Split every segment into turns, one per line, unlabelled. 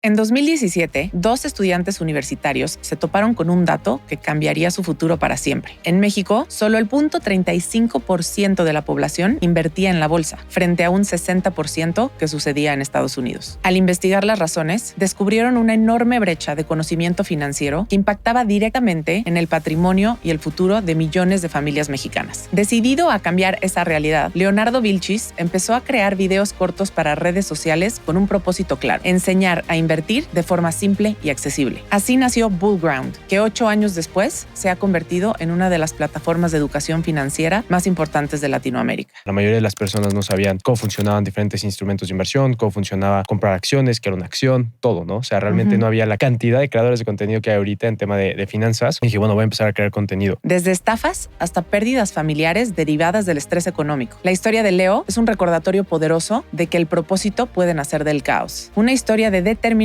En 2017, dos estudiantes universitarios se toparon con un dato que cambiaría su futuro para siempre. En México, solo el 0.35% de la población invertía en la bolsa, frente a un 60% que sucedía en Estados Unidos. Al investigar las razones, descubrieron una enorme brecha de conocimiento financiero que impactaba directamente en el patrimonio y el futuro de millones de familias mexicanas. Decidido a cambiar esa realidad, Leonardo Vilchis empezó a crear videos cortos para redes sociales con un propósito claro: enseñar a invertir de forma simple y accesible. Así nació Bullground, que 8 años después se ha convertido en una de las plataformas de educación financiera más importantes de Latinoamérica.
La mayoría de las personas no sabían cómo funcionaban diferentes instrumentos de inversión, cómo funcionaba comprar acciones, qué era una acción, todo, ¿no? O sea, realmente no había la cantidad de creadores de contenido que hay ahorita en tema de finanzas. Y dije, bueno, voy a empezar a crear contenido.
Desde estafas hasta pérdidas familiares derivadas del estrés económico. La historia de Leo es un recordatorio poderoso de que el propósito puede nacer del caos. Una historia de determinación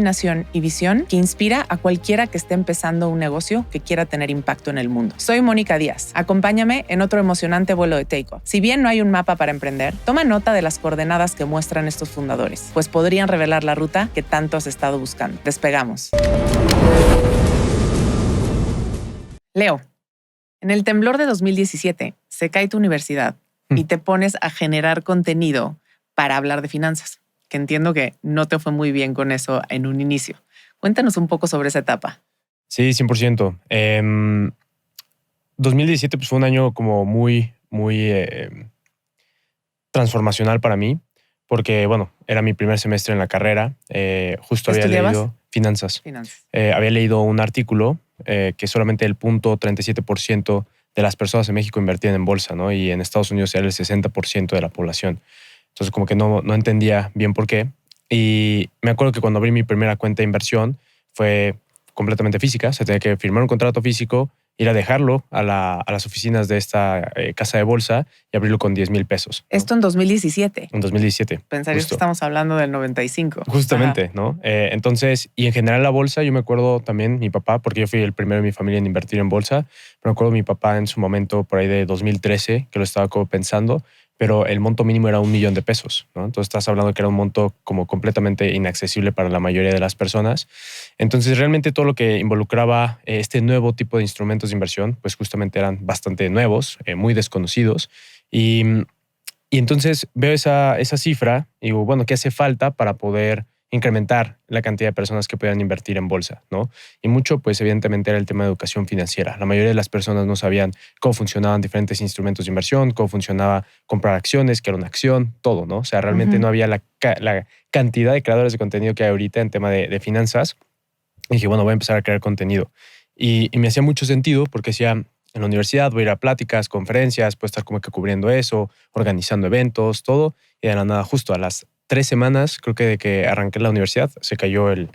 y visión que inspira a cualquiera que esté empezando un negocio que quiera tener impacto en el mundo. Soy Mónica Díaz. Acompáñame en otro emocionante vuelo de Takeoff. Si bien no hay un mapa para emprender, toma nota de las coordenadas que muestran estos fundadores, pues podrían revelar la ruta que tanto has estado buscando. Despegamos. Leo, en el temblor de 2017 se cae tu universidad y te pones a generar contenido para hablar de finanzas, que entiendo que no te fue muy bien con eso en un inicio. Cuéntanos un poco sobre esa etapa.
Sí, 100%. 2017 pues, fue un año como muy transformacional para mí, porque, bueno, era mi primer semestre en la carrera. Justo había leído finanzas. Había leído un artículo que solamente el 0.37% de las personas en México invertían en bolsa, ¿no? Y en Estados Unidos era el 60% de la población. Entonces como que no entendía bien por qué. Y me acuerdo que cuando abrí mi primera cuenta de inversión fue completamente física. Se tenía que firmar un contrato físico, ir a dejarlo a las oficinas de esta casa de bolsa y abrirlo con 10,000 pesos, ¿no?
Esto en 2017.
En 2017.
Pensarías que estamos hablando del 95.
Justamente, ajá, ¿no? Entonces, y en general la bolsa, yo me acuerdo también, mi papá, porque yo fui el primero en mi familia en invertir en bolsa, pero me acuerdo mi papá en su momento, por ahí de 2013, que lo estaba como pensando, pero el monto mínimo era 1 millón de pesos, ¿no? Entonces estás hablando que era un monto como completamente inaccesible para la mayoría de las personas. Entonces realmente todo lo que involucraba este nuevo tipo de instrumentos de inversión, pues justamente eran bastante nuevos, muy desconocidos. Y entonces veo esa cifra y digo, bueno, ¿qué hace falta para poder incrementar la cantidad de personas que puedan invertir en bolsa, ¿no? Y mucho, pues evidentemente era el tema de educación financiera. La mayoría de las personas no sabían cómo funcionaban diferentes instrumentos de inversión, cómo funcionaba comprar acciones, qué era una acción, todo, ¿no? O sea, realmente no había la cantidad de creadores de contenido que hay ahorita en tema de finanzas. Y dije, bueno, voy a empezar a crear contenido. Y me hacía mucho sentido porque decía, en la universidad voy a ir a pláticas, conferencias, puedo estar como que cubriendo eso, organizando eventos, todo. Y de la nada, justo a las 3 semanas, creo que de que arranqué la universidad, se cayó el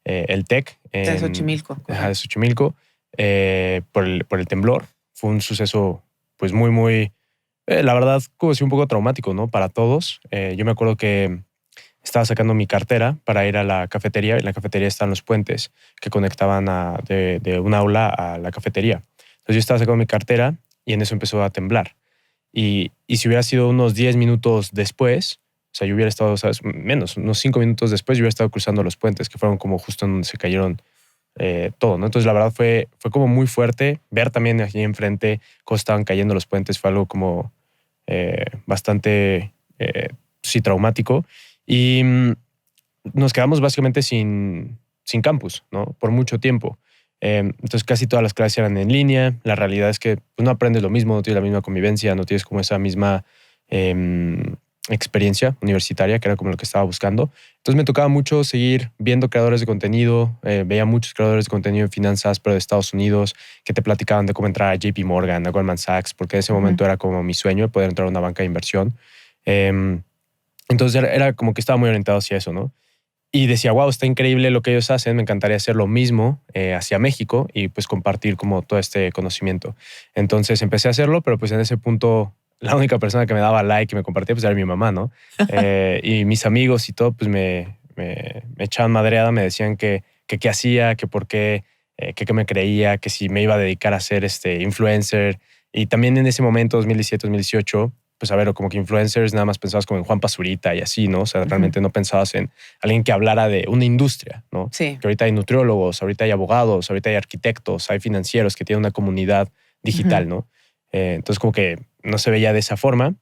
TEC.
De Xochimilco.
De Xochimilco, por el temblor. Fue un suceso, pues la verdad, como si un poco traumático, ¿no? Para todos. Yo me acuerdo que estaba sacando mi cartera para ir a la cafetería. En la cafetería están los puentes que conectaban de un aula a la cafetería. Entonces yo estaba sacando mi cartera y en eso empezó a temblar. Y si hubiera sido unos 10 minutos después, o sea, yo hubiera estado, ¿sabes? Menos, unos 5 minutos después, yo hubiera estado cruzando los puentes, que fueron como justo en donde se cayeron todo, ¿no? Entonces la verdad fue como muy fuerte. Ver también allí enfrente cómo estaban cayendo los puentes fue algo como bastante, sí, traumático. Y nos quedamos básicamente sin campus, ¿no? Por mucho tiempo. Entonces casi todas las clases eran en línea. La realidad es que pues, no aprendes lo mismo, no tienes la misma convivencia, no tienes como esa misma experiencia universitaria, que era como lo que estaba buscando. Entonces me tocaba mucho seguir viendo creadores de contenido. Veía muchos creadores de contenido en finanzas, pero de Estados Unidos, que te platicaban de cómo entrar a JP Morgan, a Goldman Sachs, porque en ese momento era como mi sueño poder entrar a una banca de inversión. Entonces era como que estaba muy orientado hacia eso, ¿no? Y decía, wow, está increíble lo que ellos hacen, me encantaría hacer lo mismo hacia México y pues compartir como todo este conocimiento. Entonces empecé a hacerlo, pero pues en ese punto la única persona que me daba like y me compartía pues era mi mamá, ¿no? Y mis amigos y todo pues me echaban madreada, me decían que qué hacía, que por qué, que me creía, que si me iba a dedicar a ser influencer. Y también en ese momento, 2017, 2018, pues a ver, como que influencers nada más pensabas como en Juan Pazurita y así, ¿no? O sea, realmente no pensabas en alguien que hablara de una industria, ¿no?
Sí.
Que ahorita hay nutriólogos, ahorita hay abogados, ahorita hay arquitectos, hay financieros que tienen una comunidad digital, ¿no? Entonces como que no se veía de esa forma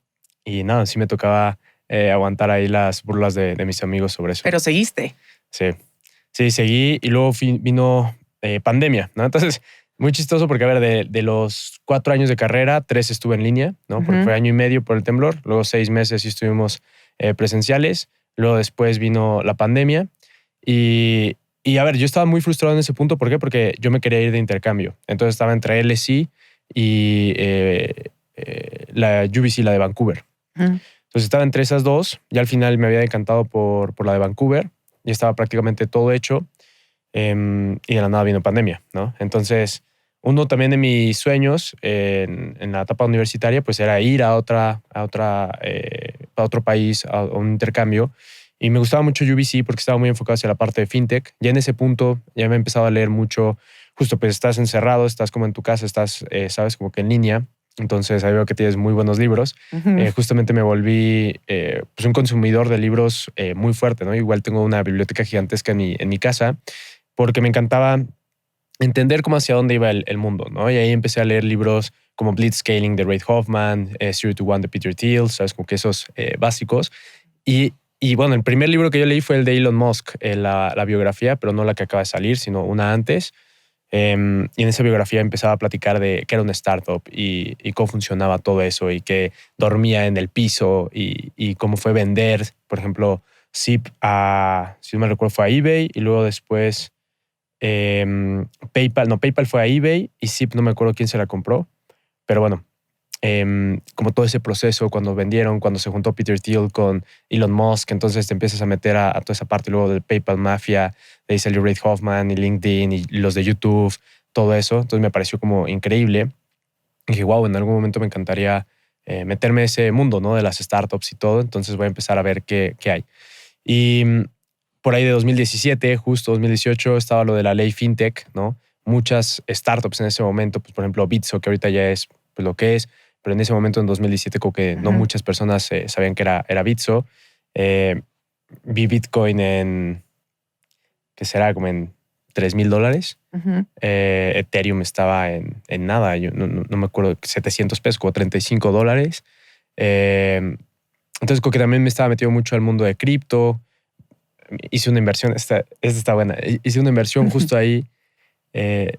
y nada, sí me tocaba aguantar ahí las burlas de mis amigos sobre eso.
Pero seguiste.
Sí, sí, seguí y luego vino pandemia, ¿no? Entonces, muy chistoso porque, a ver, de los 4 años de carrera, 3 estuve en línea, ¿no? Porque fue año y medio por el temblor, luego 6 meses sí estuvimos presenciales, luego después vino la pandemia y, a ver, yo estaba muy frustrado en ese punto, ¿por qué? Porque yo me quería ir de intercambio, entonces estaba entre LSE y la UBC, la de Vancouver. Entonces estaba entre esas dos y al final me había decantado por la de Vancouver y estaba prácticamente todo hecho y de la nada vino pandemia, ¿no? Entonces, uno también de mis sueños en la etapa universitaria pues era ir a otro país, a un intercambio. Y me gustaba mucho UBC porque estaba muy enfocado hacia la parte de fintech. Ya en ese punto ya me he empezado a leer mucho. Justo pues estás encerrado, estás como en tu casa, estás, sabes, como que en línea. Entonces ahí veo que tienes muy buenos libros. Justamente me volví pues un consumidor de libros muy fuerte, ¿no? Igual tengo una biblioteca gigantesca en mi casa porque me encantaba entender cómo hacia dónde iba el mundo, ¿no? Y ahí empecé a leer libros como Blitzscaling de Reid Hoffman, Zero to One de Peter Thiel, ¿sabes? Como que esos básicos. Y bueno, el primer libro que yo leí fue el de Elon Musk, la biografía, pero no la que acaba de salir, sino una antes. Y en esa biografía empezaba a platicar de qué era una startup y cómo funcionaba todo eso y que dormía en el piso y cómo fue vender, por ejemplo, Zip si no me recuerdo, fue a eBay y luego después PayPal fue a eBay y Zip no me acuerdo quién se la compró, pero bueno, como todo ese proceso cuando vendieron, cuando se juntó Peter Thiel con Elon Musk, entonces te empiezas a meter a toda esa parte luego del PayPal Mafia, de ahí salió Reid Hoffman y LinkedIn y los de YouTube, todo eso. Entonces me pareció como increíble. Y dije, wow, en algún momento me encantaría meterme en ese mundo, ¿no? De las startups y todo. Entonces voy a empezar a ver qué hay. Y por ahí de 2017, justo 2018, estaba lo de la ley FinTech, ¿no? Muchas startups en ese momento, pues por ejemplo Bitso, que ahorita ya es pues, lo que es, pero en ese momento, en 2017, como que no muchas personas sabían que era Bitso. Vi Bitcoin ¿qué será? Como en $3,000. Ethereum estaba en nada, yo no me acuerdo, $700, como $35. Entonces, como que también me estaba metido mucho al mundo de cripto. Hice una inversión, esta está buena, hice una inversión justo ahí,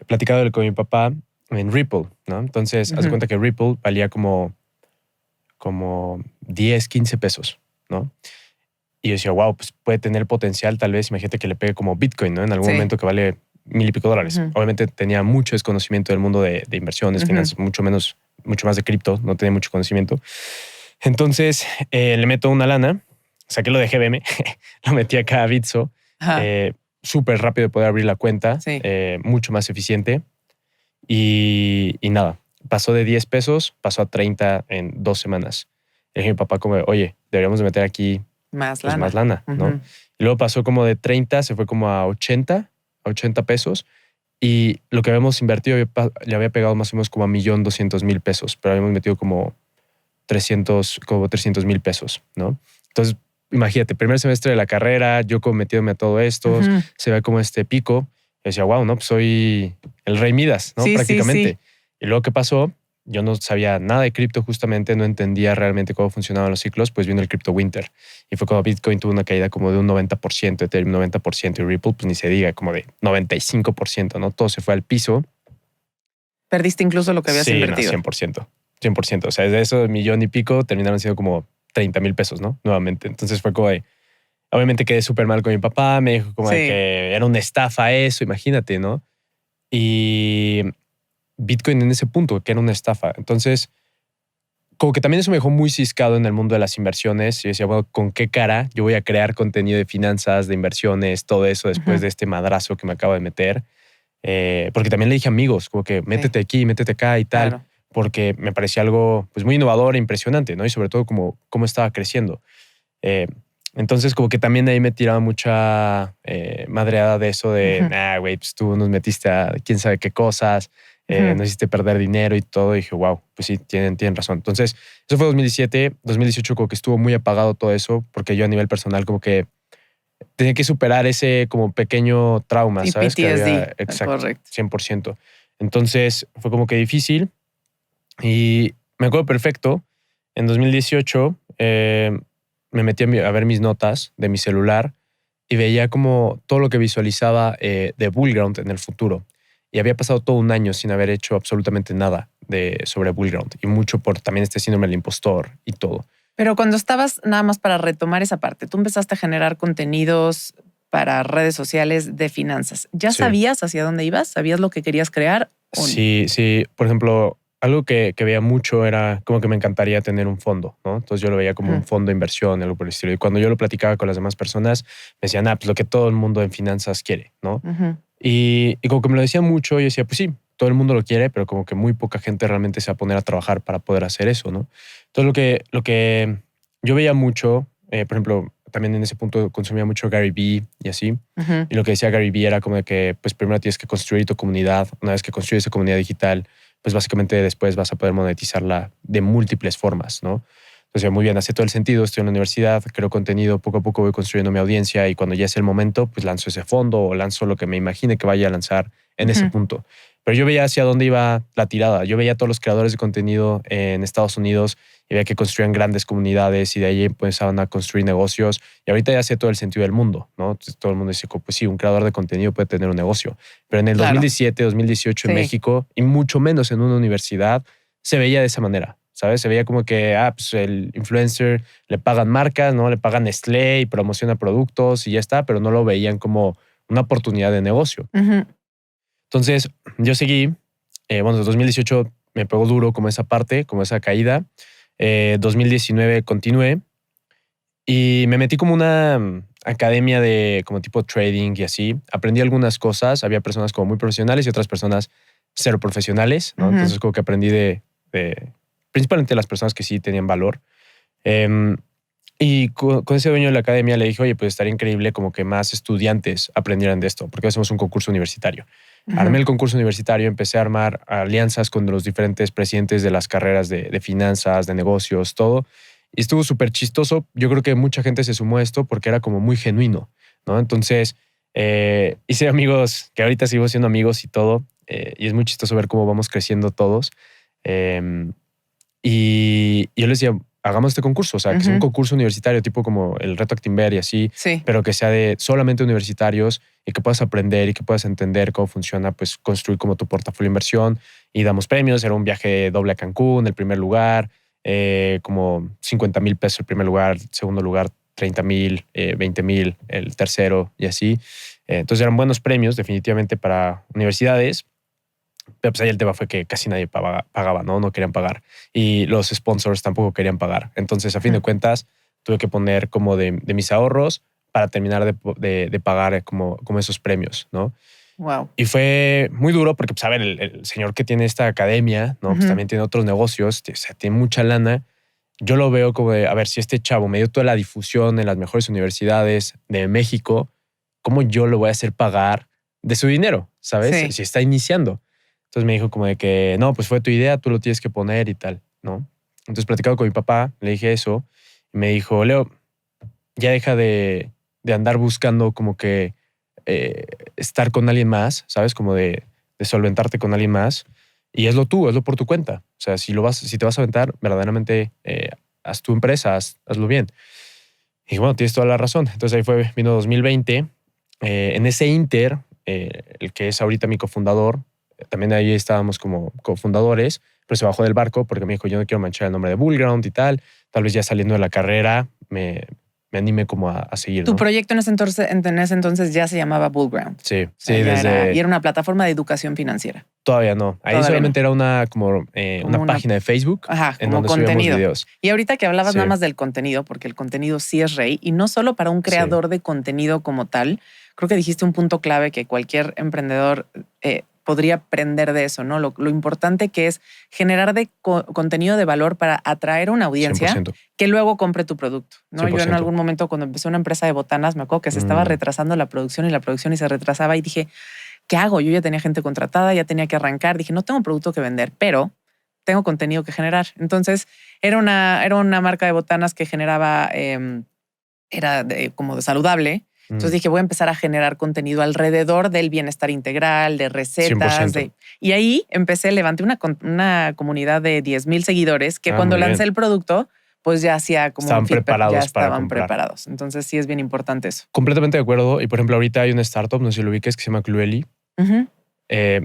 platicado con mi papá en Ripple, ¿no? Entonces, haz de cuenta que Ripple valía como 10, 15 pesos, ¿no? Y yo decía, wow, pues puede tener potencial, tal vez, imagínate que le pegue como Bitcoin, ¿no? En algún momento que vale $1,000 y pico. Obviamente tenía mucho desconocimiento del mundo de inversiones, finanzas, mucho más de cripto, no tenía mucho conocimiento. Entonces, le meto una lana, saqué lo de GBM, lo metí acá a Bitso, súper rápido de poder abrir la cuenta, mucho más eficiente. Y nada, pasó de 10 pesos, pasó a 30 en 2 semanas. Le dije a mi papá como, oye, deberíamos de meter aquí
más
lana, ¿no? Y luego pasó como de 30, se fue como a 80 pesos. Y lo que habíamos invertido le había pegado más o menos como a 1,200,000 pesos, pero habíamos metido como 300,000 pesos, ¿no? Entonces, imagínate, primer semestre de la carrera, yo como metiéndome a todo esto, se ve como este pico. Y decía, wow, ¿no? Pues soy el rey Midas, ¿no?
Sí,
prácticamente.
sí.
Y luego, ¿qué pasó? Yo no sabía nada de cripto justamente, no entendía realmente cómo funcionaban los ciclos, pues vino el cripto winter. Y fue cuando Bitcoin tuvo una caída como de un 90%, Ethereum 90% y Ripple, pues ni se diga, como de 95%, ¿no? Todo se fue al piso.
Perdiste incluso lo que habías invertido.
No, 100%. O sea, de eso, $1,000,000 y pico terminaron siendo como 30,000 pesos, ¿no? Nuevamente. Entonces fue como de, obviamente quedé súper mal con mi papá, me dijo como de que era una estafa eso, imagínate, ¿no? Y Bitcoin en ese punto, que era una estafa. Entonces, como que también eso me dejó muy ciscado en el mundo de las inversiones. Y yo decía, bueno, ¿con qué cara yo voy a crear contenido de finanzas, de inversiones, todo eso después de este madrazo que me acabo de meter? Porque también le dije a amigos, como que métete aquí, métete acá y tal, porque me parecía algo pues muy innovador e impresionante, ¿no? Y sobre todo como cómo estaba creciendo. Entonces como que también ahí me tiraba mucha madreada de eso de, nah, güey, pues tú nos metiste a quién sabe qué cosas, no hiciste perder dinero y todo. Y dije, wow, pues sí, tienen razón. Entonces, eso fue 2017. 2018 como que estuvo muy apagado todo eso porque yo a nivel personal como que tenía que superar ese como pequeño trauma,
Y
¿sabes? Que había,
PTSD,
exacto,
correcto.
100%. Entonces, fue como que difícil y me acuerdo perfecto. En 2018 me metí a ver mis notas de mi celular y veía como todo lo que visualizaba de Bullground en el futuro. Y había pasado todo un año sin haber hecho absolutamente nada sobre Bullground. Y mucho por también este síndrome del impostor y todo.
Pero cuando estabas, nada más para retomar esa parte, tú empezaste a generar contenidos para redes sociales de finanzas. ¿Ya
Sí.
sabías hacia dónde ibas? ¿Sabías lo que querías crear? ¿O no?
Sí. Por ejemplo, algo que veía mucho era como que me encantaría tener un fondo, ¿no? Entonces yo lo veía como un fondo de inversión, algo por el estilo. Y cuando yo lo platicaba con las demás personas, me decían, pues lo que todo el mundo en finanzas quiere, ¿no? Y como que me lo decían mucho, yo decía, pues sí, todo el mundo lo quiere, pero como que muy poca gente realmente se va a poner a trabajar para poder hacer eso, ¿no? Entonces lo que yo veía mucho, por ejemplo, también en ese punto consumía mucho Gary Vee y así. Y lo que decía Gary Vee era como de que pues primero tienes que construir tu comunidad. Una vez que construyes esa comunidad digital, pues básicamente después vas a poder monetizarla de múltiples formas, ¿no? Entonces, muy bien, hace todo el sentido. Estoy en la universidad, creo contenido, poco a poco voy construyendo mi audiencia y cuando ya es el momento, pues lanzo ese fondo o lanzo lo que me imagine que vaya a lanzar en ese punto. Pero yo veía hacia dónde iba la tirada. Yo veía a todos los creadores de contenido en Estados Unidos y veía que construían grandes comunidades y de ahí empezaban a construir negocios. Y ahorita ya hace todo el sentido del mundo, ¿no? Entonces, todo el mundo dice, pues sí, un creador de contenido puede tener un negocio. Pero en el 2017, 2018 en México y mucho menos en una universidad, se veía de esa manera. ¿Sabes? Se veía como que pues el influencer le pagan marcas, ¿no? Le pagan Nestlé y promociona productos y ya está, pero no lo veían como una oportunidad de negocio. Entonces, yo seguí. Bueno, 2018 me pegó duro como esa parte, como esa caída. 2019 continué y me metí como una academia de como tipo trading y así. Aprendí algunas cosas. Había personas como muy profesionales y otras personas cero profesionales, ¿no? Entonces, como que aprendí de principalmente las personas que sí tenían valor. Y con ese dueño de la academia le dije, oye, pues estaría increíble como que más estudiantes aprendieran de esto, porque hacemos un concurso universitario. Armé el concurso universitario, empecé a armar alianzas con los diferentes presidentes de las carreras de finanzas, de negocios, todo. Y estuvo súper chistoso. Yo creo que mucha gente se sumó a esto porque era como muy genuino, ¿no? Entonces, hice amigos que ahorita sigo siendo amigos y todo. Y es muy chistoso ver cómo vamos creciendo todos. Y yo les decía, hagamos este concurso, o sea, que sea un concurso universitario, tipo como el Reto Actinver y así, pero que sea de solamente universitarios y que puedas aprender y que puedas entender cómo funciona, pues construir como tu portafolio de inversión. Y damos premios, era un viaje doble a Cancún, el primer lugar, como 50,000 pesos el primer lugar, segundo lugar 30,000, 20,000 el tercero y así. Entonces eran buenos premios definitivamente para universidades. Pero pues ahí el tema fue que casi nadie pagaba, ¿no? No querían pagar. Y los sponsors tampoco querían pagar. Entonces, a fin de cuentas, tuve que poner como de mis ahorros para terminar de pagar como esos premios, ¿no?
Wow.
Y fue muy duro porque, pues, a ver, el señor que tiene esta academia, ¿no? Pues también tiene otros negocios, o sea, tiene mucha lana. Yo lo veo como de, a ver, si este chavo me dio toda la difusión en las mejores universidades de México, ¿cómo yo lo voy a hacer pagar de su dinero? ¿Sabes?
Sí.
Si está iniciando. Entonces me dijo como de que, no, pues fue tu idea, tú lo tienes que poner y tal, ¿no? Entonces platicado con mi papá, le dije eso y me dijo, Leo, ya deja de andar buscando como que estar con alguien más, ¿sabes? Como de solventarte con alguien más y hazlo tú, hazlo por tu cuenta. O sea, si te vas a aventar, verdaderamente haz tu empresa, hazlo bien. Y bueno, tienes toda la razón. Entonces ahí vino 2020. En ese inter, el que es ahorita mi cofundador, también ahí estábamos como cofundadores, pero se bajó del barco porque me dijo, yo no quiero manchar el nombre de Bullground y tal. Tal vez ya saliendo de la carrera me anime como a seguir,
Tu
¿no?
proyecto en ese entonces ya se llamaba Bullground.
Sí,
O sea,
sí,
y era una plataforma de educación financiera.
Todavía no. Ahí
Todavía
solamente
no.
era una página de Facebook en
como
donde subíamos
contenido.
videos.
Y ahorita que hablabas
Sí.
nada más del contenido, porque el contenido sí es rey, y no solo para un creador de contenido como tal, creo que dijiste un punto clave que cualquier emprendedor podría aprender de eso, ¿no? Lo importante que es generar contenido de valor para atraer una audiencia
100%.
que luego compre tu producto, ¿no?
100%.
Yo en algún momento cuando empecé una empresa de botanas me acuerdo que se estaba retrasando la producción y se retrasaba y dije, ¿qué hago? Yo ya tenía gente contratada, ya tenía que arrancar. Dije, no tengo producto que vender, pero tengo contenido que generar. Entonces, era una marca de botanas que generaba, como de saludable. Entonces dije, voy a empezar a generar contenido alrededor del bienestar integral, de recetas.
100%.
Y ahí levanté una comunidad de 10,000 seguidores que cuando
Muy
lancé
bien.
el producto, pues ya hacía como
Estaban
un feedback,
preparados
ya
para
estaban
comprar.
preparados. Entonces sí es bien importante eso.
Completamente de acuerdo. Y por ejemplo, ahorita hay una startup, no sé si lo ubiques, que se llama Clueli.
Ujú.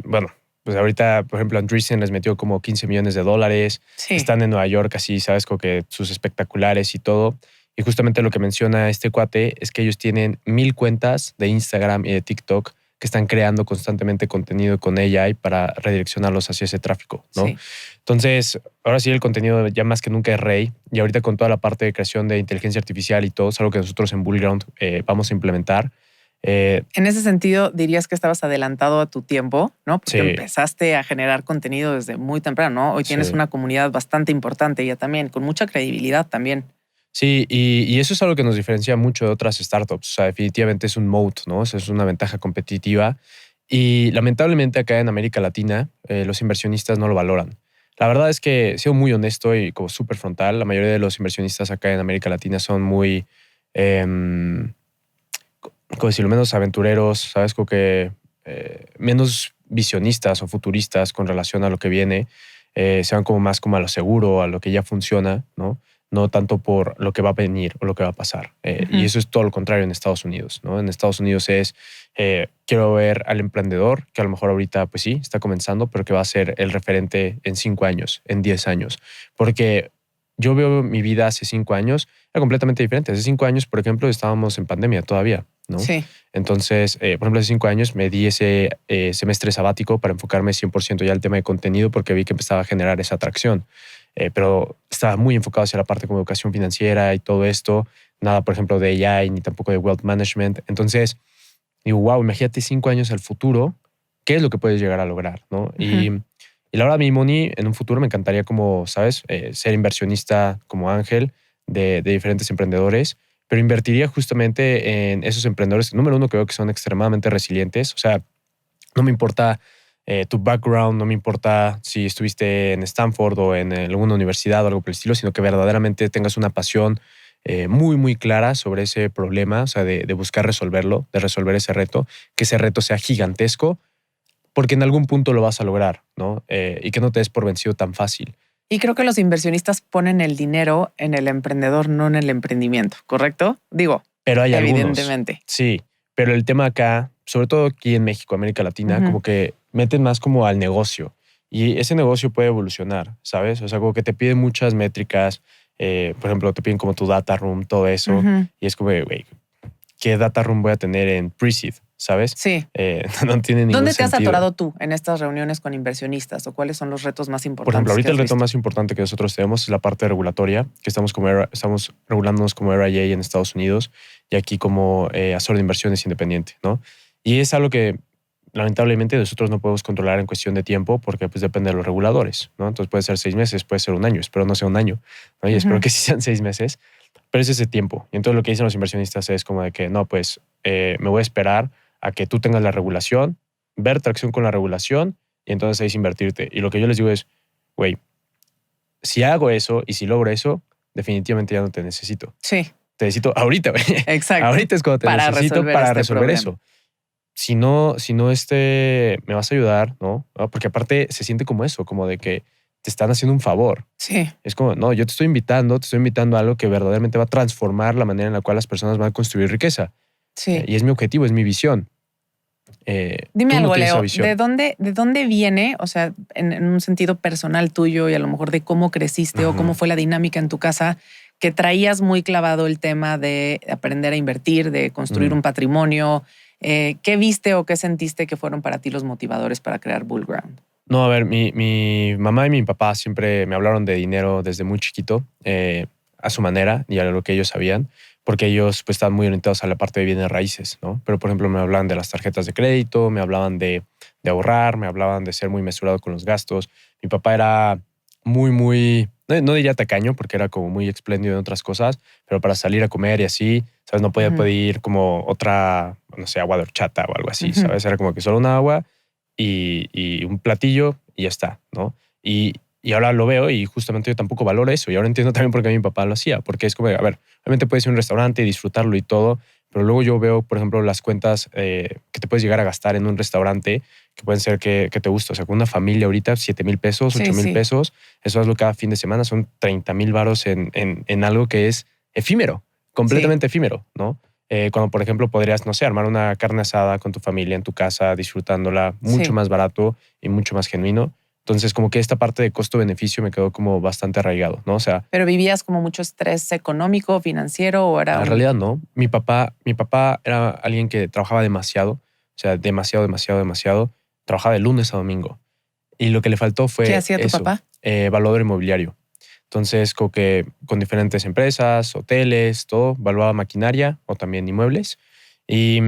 Bueno, pues ahorita, por ejemplo, Andreessen les metió como $15 millones.
Sí.
Están en Nueva York, así, sabes, con que sus espectaculares y todo. Y justamente lo que menciona este cuate es que ellos tienen 1,000 cuentas de Instagram y de TikTok que están creando constantemente contenido con AI para redireccionarlos hacia ese tráfico, ¿no?
Sí.
Entonces, ahora sí el contenido ya más que nunca es rey. Y ahorita con toda la parte de creación de inteligencia artificial y todo, es algo que nosotros en Bullground vamos a implementar.
En ese sentido, dirías que estabas adelantado a tu tiempo, ¿no? Porque
Sí.
empezaste a generar contenido desde muy temprano, ¿no? Hoy tienes
Sí.
una comunidad bastante importante ya también, con mucha credibilidad también.
Sí, y eso es algo que nos diferencia mucho de otras startups. O sea, definitivamente es un moat, ¿no? O sea, es una ventaja competitiva. Y lamentablemente acá en América Latina, los inversionistas no lo valoran. La verdad es que, siendo muy honesto y como súper frontal, la mayoría de los inversionistas acá en América Latina son muy, como decirlo, menos aventureros, ¿sabes? Como que menos visionistas o futuristas con relación a lo que viene. Se van como más como a lo seguro, a lo que ya funciona, ¿no? No tanto por lo que va a venir o lo que va a pasar. Y eso es todo lo contrario en Estados Unidos, ¿no? En Estados Unidos es, quiero ver al emprendedor, que a lo mejor ahorita, pues sí, está comenzando, pero que va a ser el referente en 5 años, en 10 años. Porque yo veo mi vida hace 5 años, era completamente diferente. Hace 5 años, por ejemplo, estábamos en pandemia todavía, ¿no?
Sí.
Entonces, por ejemplo, hace 5 años me di ese semestre sabático para enfocarme 100% ya al tema de contenido porque vi que empezaba a generar esa atracción. Pero estaba muy enfocado hacia la parte como educación financiera y todo esto. Nada, por ejemplo, de AI ni tampoco de wealth management. Entonces, digo, wow, imagínate 5 años al futuro, ¿qué es lo que puedes llegar a lograr? ¿No? Y la verdad, mi Moni, en un futuro me encantaría como, ¿sabes? Ser inversionista como Ángel de diferentes emprendedores, pero invertiría justamente en esos emprendedores, número uno, que veo que son extremadamente resilientes. O sea, no me importa tu background, no me importa si estuviste en Stanford o en alguna universidad o algo por el estilo, sino que verdaderamente tengas una pasión muy, muy clara sobre ese problema, o sea, de buscar resolverlo, de resolver ese reto, que ese reto sea gigantesco, porque en algún punto lo vas a lograr, ¿no? Y que no te des por vencido tan fácil.
Y creo que los inversionistas ponen el dinero en el emprendedor, no en el emprendimiento, ¿correcto? Digo,
Pero hay
evidentemente.
algunos. Sí, pero el tema acá, sobre todo aquí en México, América Latina, como que meten más como al negocio. Y ese negocio puede evolucionar, ¿sabes? O sea, como que te piden muchas métricas. Por ejemplo, te piden como tu data room, todo eso. Y es como, güey, ¿qué data room voy a tener en pre-seed? ¿Sabes?
Sí.
No tiene ningún
¿Dónde te has
sentido.
atorado tú en estas reuniones con inversionistas o cuáles son los retos más importantes?
Por ejemplo, ahorita
que
el
has
reto
visto?
más importante que nosotros tenemos es la parte regulatoria, que estamos regulándonos como RIA en Estados Unidos y aquí como asesor de inversiones independiente, ¿no? Y es algo que lamentablemente nosotros no podemos controlar en cuestión de tiempo porque pues depende de los reguladores, ¿no? Entonces puede ser 6 meses, puede ser un año, espero no sea un año, ¿no? Y espero que sí sean 6 meses, pero es ese tiempo. Y entonces lo que dicen los inversionistas es como de que no, pues me voy a esperar a que tú tengas la regulación, ver tracción con la regulación y entonces ahí es invertirte. Y lo que yo les digo es, güey, si hago eso y si logro eso, definitivamente ya no te necesito.
Sí.
Te necesito ahorita, güey.
Exacto.
Ahorita es cuando te
Para
necesito
resolver
para
este
resolver
problema.
eso. Si no, me vas a ayudar, ¿no? Porque aparte se siente como eso, como de que te están haciendo un favor.
Sí.
Es como, no, yo te estoy invitando a algo que verdaderamente va a transformar la manera en la cual las personas van a construir riqueza.
Sí.
Y es mi objetivo, es mi visión.
Dime
tú no
algo,
tienes esa
Leo,
visión.
¿de dónde viene, o sea, en un sentido personal tuyo y a lo mejor de cómo creciste o cómo fue la dinámica en tu casa, que traías muy clavado el tema de aprender a invertir, de construir un patrimonio? ¿Qué viste o qué sentiste que fueron para ti los motivadores para crear Bullground?
No, a ver, mi mamá y mi papá siempre me hablaron de dinero desde muy chiquito, a su manera y a lo que ellos sabían, porque ellos pues estaban muy orientados a la parte de bienes raíces, ¿no? Pero, por ejemplo, me hablaban de las tarjetas de crédito, me hablaban de ahorrar, me hablaban de ser muy mesurado con los gastos. Mi papá era muy, no diría tacaño, porque era como muy espléndido en otras cosas, pero para salir a comer y así, ¿sabes? No podía
Ujú.
pedir como otra, no sé, agua de horchata o algo así,
Ujú.
¿sabes? Era como que solo una agua y un platillo y ya está, ¿no? Y ahora lo veo y justamente yo tampoco valoro eso. Y ahora entiendo también por qué mi papá lo hacía, porque es como, a ver, obviamente puedes ir a un restaurante y disfrutarlo y todo, pero luego yo veo, por ejemplo, las cuentas que te puedes llegar a gastar en un restaurante que pueden ser que te gusta. O sea, con una familia ahorita, 7,000 pesos,
Sí,
8,000
sí,
pesos, eso es lo cada fin de semana, son 30,000 varos en algo que es efímero,
sí.
completamente efímero, ¿no? Cuando, por ejemplo, podrías, no sé, armar una carne asada con tu familia en tu casa, disfrutándola mucho
Sí.
más barato y mucho más genuino. Entonces, como que esta parte de costo-beneficio me quedó como bastante arraigado, ¿no? O sea,
¿Pero vivías como mucho estrés económico, financiero o era
en
un...
realidad no. Mi papá era alguien que trabajaba demasiado, o sea, demasiado, demasiado, demasiado. Trabajaba de lunes a domingo. Y lo que le faltó
¿Qué
fue
hacía tu
eso,
papá?
evaluador inmobiliario. Entonces, como que con diferentes empresas, hoteles, todo, evaluaba maquinaria o también inmuebles. Y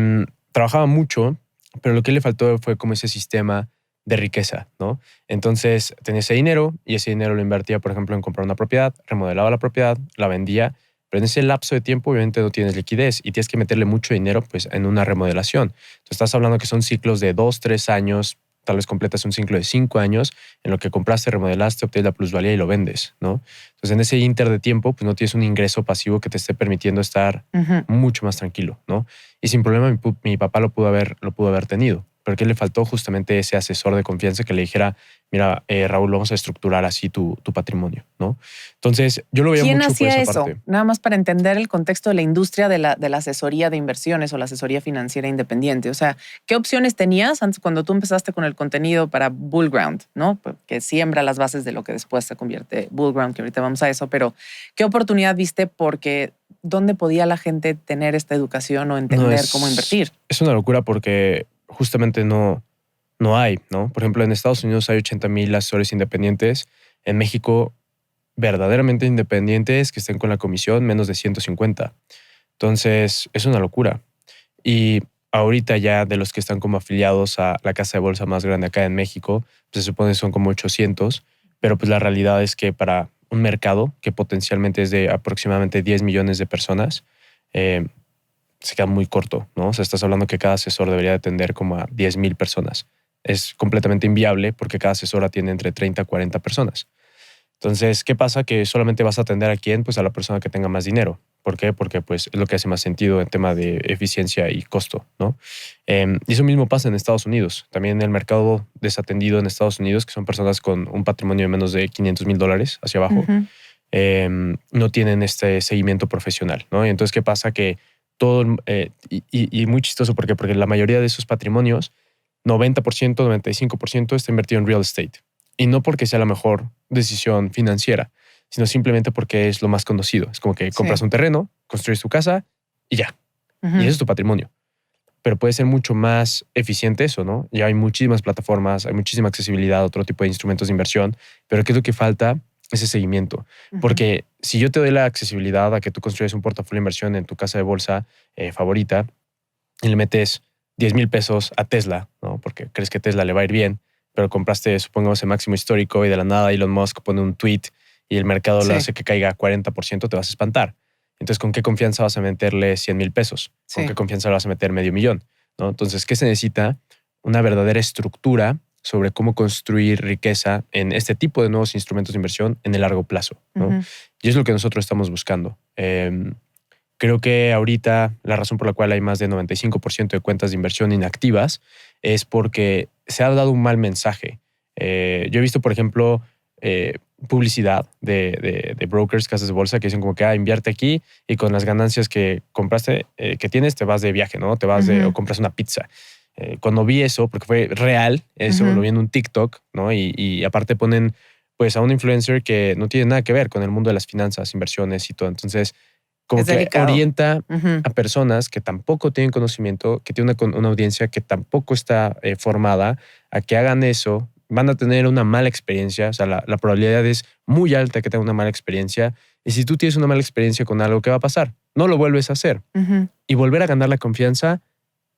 trabajaba mucho, pero lo que le faltó fue como ese sistema de riqueza, ¿no? Entonces, tenía ese dinero y ese dinero lo invertía, por ejemplo, en comprar una propiedad, remodelaba la propiedad, la vendía, pero en ese lapso de tiempo obviamente no tienes liquidez y tienes que meterle mucho dinero pues en una remodelación. Entonces, estás hablando que son ciclos de 2, 3 años, tal vez completas un ciclo de 5 años en lo que compraste, remodelaste, obtienes la plusvalía y lo vendes, ¿no? Entonces, en ese inter de tiempo, pues no tienes un ingreso pasivo que te esté permitiendo estar
Ujú.
mucho más tranquilo, ¿no? Y sin problema mi papá lo pudo haber tenido, pero que le faltó justamente ese asesor de confianza que le dijera, mira, Raúl, vamos a estructurar así tu patrimonio, ¿no? Entonces, yo lo veía
¿Quién
mucho por
hacía
esa
eso?
parte.
Nada más para entender el contexto de la industria de la asesoría de inversiones o la asesoría financiera independiente. O sea, ¿qué opciones tenías antes cuando tú empezaste con el contenido para Bullground, ¿no? Que siembra las bases de lo que después se convierte Bullground, que ahorita vamos a eso, pero ¿qué oportunidad viste? Porque ¿dónde podía la gente tener esta educación o
No,
entender cómo invertir?
es una locura porque justamente no hay, ¿no? Por ejemplo, en Estados Unidos hay 80,000 asesores independientes. En México, verdaderamente independientes que estén con la comisión, menos de 150. Entonces, es una locura. Y ahorita ya de los que están como afiliados a la casa de bolsa más grande acá en México, pues se supone que son como 800, pero pues la realidad es que para un mercado que potencialmente es de aproximadamente 10 millones de personas, eh, se queda muy corto, ¿no? O sea, estás hablando que cada asesor debería atender como a 10,000 personas. Es completamente inviable porque cada asesor atiende entre 30 a 40 personas. Entonces, ¿qué pasa? Que solamente vas a atender a quién? Pues a la persona que tenga más dinero. ¿Por qué? Porque pues es lo que hace más sentido en tema de eficiencia y costo, ¿no? Y eso mismo pasa en Estados Unidos. También en el mercado desatendido en Estados Unidos, que son personas con un patrimonio de menos de $500,000 hacia abajo,
Ujú.
no tienen este seguimiento profesional, ¿no? Y entonces, ¿qué pasa? Que todo, y muy chistoso, ¿por qué? Porque la mayoría de esos patrimonios, 90%, 95% está invertido en real estate. Y no porque sea la mejor decisión financiera, sino simplemente porque es lo más conocido. Es como que compras
Sí.
un terreno, construyes tu casa y ya. Y
Ujú.
eso es tu patrimonio. Pero puede ser mucho más eficiente eso, ¿no? Ya hay muchísimas plataformas, hay muchísima accesibilidad, otro tipo de instrumentos de inversión, pero ¿qué es lo que falta? Ese seguimiento.
Ujú.
Porque si yo te doy la accesibilidad a que tú construyes un portafolio de inversión en tu casa de bolsa favorita y le metes 10,000 pesos a Tesla, ¿no? Porque crees que Tesla le va a ir bien, pero compraste, supongamos, el máximo histórico y de la nada Elon Musk pone un tweet y el mercado lo
Sí,
hace que caiga a 40%, te vas a espantar. Entonces, ¿con qué confianza vas a meterle 100,000 pesos? ¿Con qué
sí.
confianza le vas a meter medio millón? ¿No? Entonces, ¿qué se necesita? Una verdadera estructura sobre cómo construir riqueza en este tipo de nuevos instrumentos de inversión en el largo plazo, ¿no?
Ujú.
Y es lo que nosotros estamos buscando. Creo que ahorita la razón por la cual hay más de 95% de cuentas de inversión inactivas es porque se ha dado un mal mensaje. Yo he visto, por ejemplo, publicidad de brokers, casas de bolsa que dicen como que invierte aquí y con las ganancias que compraste, que tienes, te vas de viaje, ¿no? O
Ujú.
compras una pizza. Cuando vi eso, porque fue real, eso lo
Ujú.
vi en un TikTok, ¿no? Y aparte ponen pues a un influencer que no tiene nada que ver con el mundo de las finanzas, inversiones y todo. Entonces, como
Es
que
delicado.
orienta
Ujú.
a personas que tampoco tienen conocimiento, que tienen una audiencia que tampoco está formada, a que hagan eso, van a tener una mala experiencia, o sea, la probabilidad es muy alta que tengan una mala experiencia, y si tú tienes una mala experiencia con algo, ¿qué va a pasar? No lo vuelves a hacer.
Ujú.
Y volver a ganar la confianza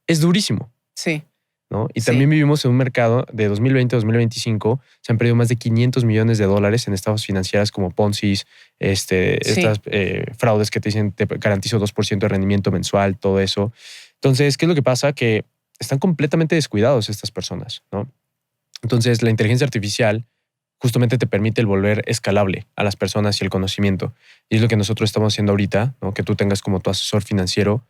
es durísimo.
Sí.
¿no? Y
Sí.
también vivimos en un mercado de 2020 a 2025, se han perdido más de $500 millones en estafas financieras como Ponzi's, estas fraudes que te dicen te garantizo 2% de rendimiento mensual, todo eso. Entonces, ¿qué es lo que pasa? Que están completamente descuidados estas personas, ¿no? Entonces, la inteligencia artificial justamente te permite el volver escalable a las personas y el conocimiento. Y es lo que nosotros estamos haciendo ahorita, ¿no? Que tú tengas como tu asesor financiero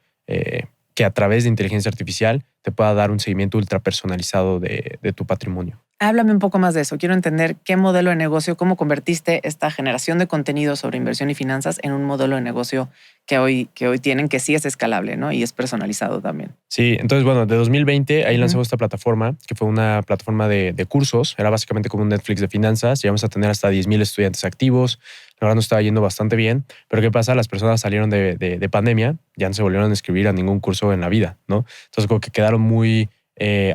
que a través de inteligencia artificial te pueda dar un seguimiento ultra personalizado de tu patrimonio.
Háblame un poco más de eso. Quiero entender qué modelo de negocio, cómo convertiste esta generación de contenido sobre inversión y finanzas en un modelo de negocio que hoy tienen, que sí es escalable, ¿no? Y es personalizado también.
Sí, entonces, bueno, de 2020 ahí
Ujú.
lanzamos esta plataforma, que fue una plataforma de cursos. Era básicamente como un Netflix de finanzas. Llegamos a tener hasta 10,000 estudiantes activos. La verdad nos estaba yendo bastante bien. Pero ¿qué pasa? Las personas salieron de pandemia, ya no se volvieron a inscribir a ningún curso en la vida, ¿no? Entonces, como que quedaron muy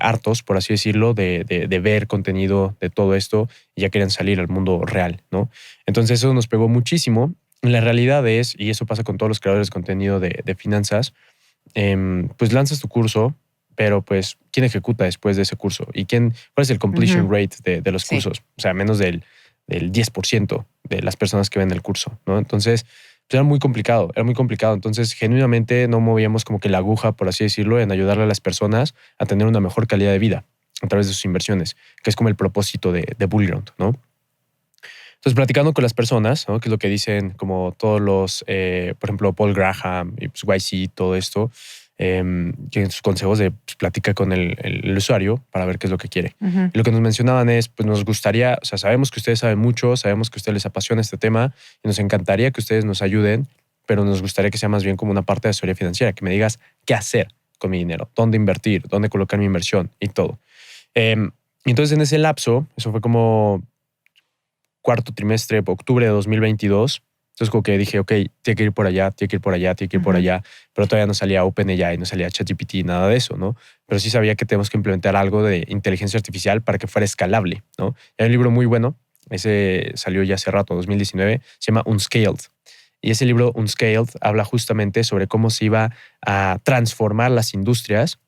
hartos, por así decirlo, de ver contenido de todo esto y ya querían salir al mundo real, ¿no? Entonces, eso nos pegó muchísimo. La realidad es, y eso pasa con todos los creadores de contenido de finanzas, pues lanzas tu curso, pero pues, ¿quién ejecuta después de ese curso? ¿Y cuál es el completion
Ujú.
rate de los
Sí.
cursos? O sea, menos del 10% de las personas que ven el curso, ¿no? Entonces, pues era muy complicado. Entonces, genuinamente no movíamos como que la aguja, por así decirlo, en ayudarle a las personas a tener una mejor calidad de vida a través de sus inversiones, que es como el propósito de Bully Round, ¿no? Entonces, platicando con las personas, ¿no? Que es lo que dicen como todos los, por ejemplo, Paul Graham y pues, YC, todo esto, que en sus consejos de pues, platica con el usuario para ver qué es lo que quiere.
Ujú.
Y lo que nos mencionaban es, pues nos gustaría, o sea, sabemos que ustedes saben mucho, sabemos que a ustedes les apasiona este tema y nos encantaría que ustedes nos ayuden, pero nos gustaría que sea más bien como una parte de asesoría financiera, que me digas qué hacer con mi dinero, dónde invertir, dónde colocar mi inversión y todo. Y entonces en ese lapso, eso fue como cuarto trimestre, octubre de 2022. Entonces como que dije, ok, tiene que ir por allá, tiene que ir por allá, tiene que ir por
Ujú.
allá, pero todavía no salía OpenAI, no salía ChatGPT, nada de eso, ¿no? Pero sí sabía que tenemos que implementar algo de inteligencia artificial para que fuera escalable, ¿no? Y hay un libro muy bueno, ese salió ya hace rato, 2019, se llama Unscaled. Y ese libro, Unscaled, habla justamente sobre cómo se iba a transformar las industrias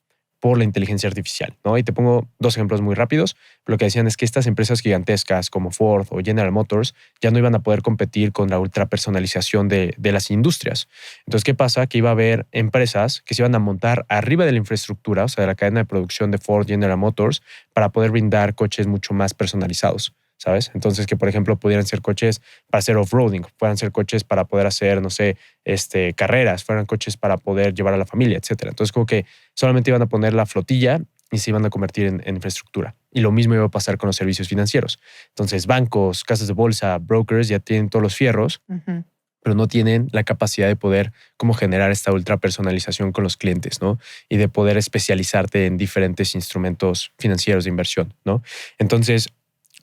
por la inteligencia artificial, ¿no? Y te pongo dos ejemplos muy rápidos. Lo que decían es que estas empresas gigantescas como Ford o General Motors ya no iban a poder competir con la ultrapersonalización de las industrias. Entonces, ¿qué pasa? Que iba a haber empresas que se iban a montar arriba de la infraestructura, o sea, de la cadena de producción de Ford, General Motors, para poder brindar coches mucho más personalizados, ¿sabes? Entonces, que por ejemplo pudieran ser coches para hacer off-roading, puedan ser coches para poder hacer, no sé, carreras, fueran coches para poder llevar a la familia, etcétera. Entonces, como que solamente iban a poner la flotilla y se iban a convertir en infraestructura. Y lo mismo iba a pasar con los servicios financieros. Entonces, bancos, casas de bolsa, brokers ya tienen todos los fierros,
Ujú.
pero no tienen la capacidad de poder como generar esta ultra personalización con los clientes, ¿no? Y de poder especializarte en diferentes instrumentos financieros de inversión, ¿no? Entonces,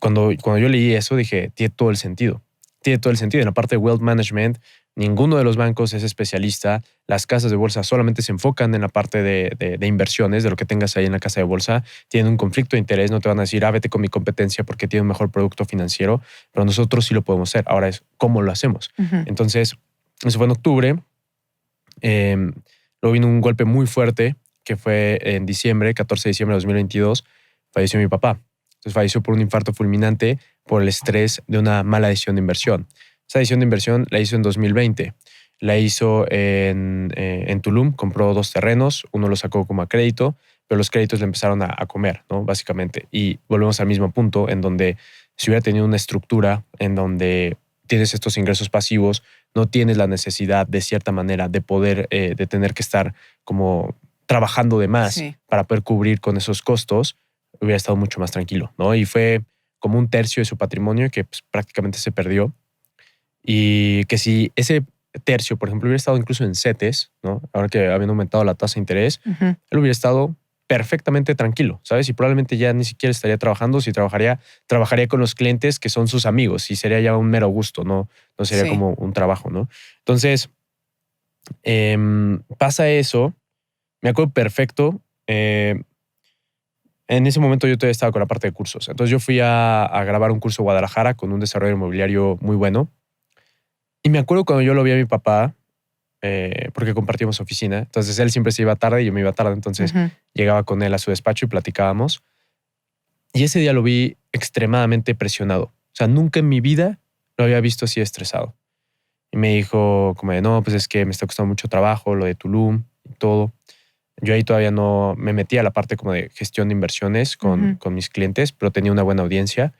cuando yo leí eso, dije, tiene todo el sentido. Tiene todo el sentido. En la parte de wealth management, ninguno de los bancos es especialista. Las casas de bolsa solamente se enfocan en la parte de inversiones, de lo que tengas ahí en la casa de bolsa. Tienen un conflicto de interés, no te van a decir, vete con mi competencia porque tiene un mejor producto financiero, pero nosotros sí lo podemos hacer. Ahora es, ¿cómo lo hacemos?
Ujú.
Entonces, eso fue en octubre. Luego vino un golpe muy fuerte, que fue en diciembre, 14 de diciembre de 2022, falleció mi papá. Entonces falleció por un infarto fulminante por el estrés de una mala decisión de inversión. Esa decisión de inversión la hizo en 2020. La hizo en Tulum, compró 2 terrenos, uno lo sacó como a crédito, pero los créditos le empezaron a comer, ¿no? Básicamente. Y volvemos al mismo punto en donde si hubiera tenido una estructura en donde tienes estos ingresos pasivos, no tienes la necesidad de cierta manera de poder, de tener que estar como trabajando de más
Sí.
para poder cubrir con esos costos, hubiera estado mucho más tranquilo, ¿no? Y fue como un tercio de su patrimonio que pues, prácticamente se perdió. Y que si ese tercio, por ejemplo, hubiera estado incluso en CETES, ¿no? Ahora que habían aumentado la tasa de interés,
Ujú.
él hubiera estado perfectamente tranquilo, ¿sabes? Y probablemente ya ni siquiera estaría trabajando, si trabajaría con los clientes que son sus amigos y sería ya un mero gusto, no sería
Sí.
como un trabajo, ¿no? Entonces, pasa eso, me acuerdo perfecto. En ese momento yo todavía estaba con la parte de cursos. Entonces yo fui a grabar un curso a Guadalajara con un desarrollo inmobiliario muy bueno. Y me acuerdo cuando yo lo vi a mi papá, porque compartíamos oficina. Entonces él siempre se iba tarde y yo me iba tarde. Entonces llegaba con él a su despacho y platicábamos. Y ese día lo vi extremadamente presionado. O sea, nunca en mi vida lo había visto así estresado. Y me dijo como de, no, pues es que me está costando mucho trabajo lo de Tulum y todo. Yo ahí todavía no me metí a la parte como de gestión de inversiones con mis clientes, pero tenía una buena audiencia.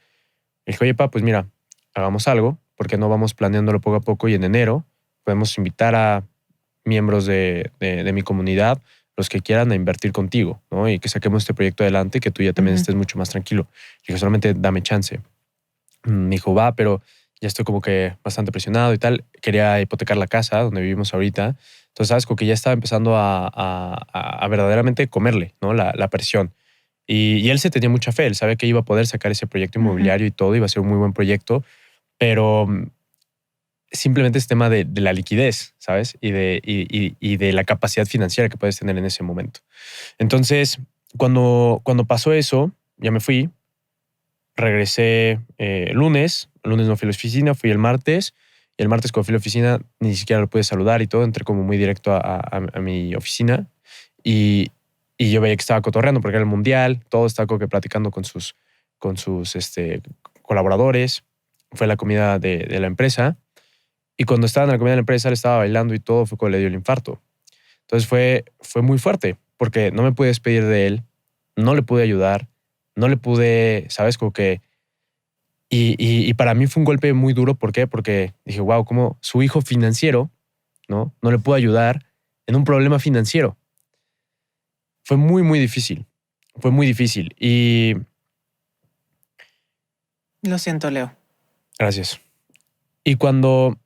Me dijo, oye, pa, pues mira, hagamos algo, porque no vamos planeándolo poco a poco y en enero podemos invitar a miembros de mi comunidad, los que quieran, a invertir contigo, ¿no? Y que saquemos este proyecto adelante, que tú ya también estés mucho más tranquilo. Le dije, solamente dame chance. Me dijo, va, pero ya estoy como que bastante presionado y tal. Quería hipotecar la casa donde vivimos ahorita. Entonces, sabes, como que ya estaba empezando a verdaderamente comerle, ¿no? La presión. Y él se tenía mucha fe. Él sabía que iba a poder sacar ese proyecto inmobiliario y todo. Iba a ser un muy buen proyecto. Pero simplemente es tema de la liquidez, ¿sabes? Y de la capacidad financiera que puedes tener en ese momento. Entonces, cuando pasó eso, ya me fui. Regresé el lunes. El lunes no fui a la oficina, fui el martes. Y el martes cuando fui a la oficina ni siquiera lo pude saludar y todo. Entré como muy directo a mi oficina. Y yo veía que estaba cotorreando porque era el mundial. Todo estaba como que platicando con sus colaboradores. Fue la comida de la empresa. Y cuando estaba en la comida de la empresa, le estaba bailando y todo, fue cuando le dio el infarto. Entonces fue muy fuerte porque no me pude despedir de él, no le pude ayudar, no le pude, ¿sabes? Como que... Y para mí fue un golpe muy duro. ¿Por qué? Porque dije, wow, como su hijo financiero, ¿no? No le pudo ayudar en un problema financiero. Fue muy, muy difícil. Fue muy difícil. Y...
Lo siento, Leo.
Gracias. Y cuando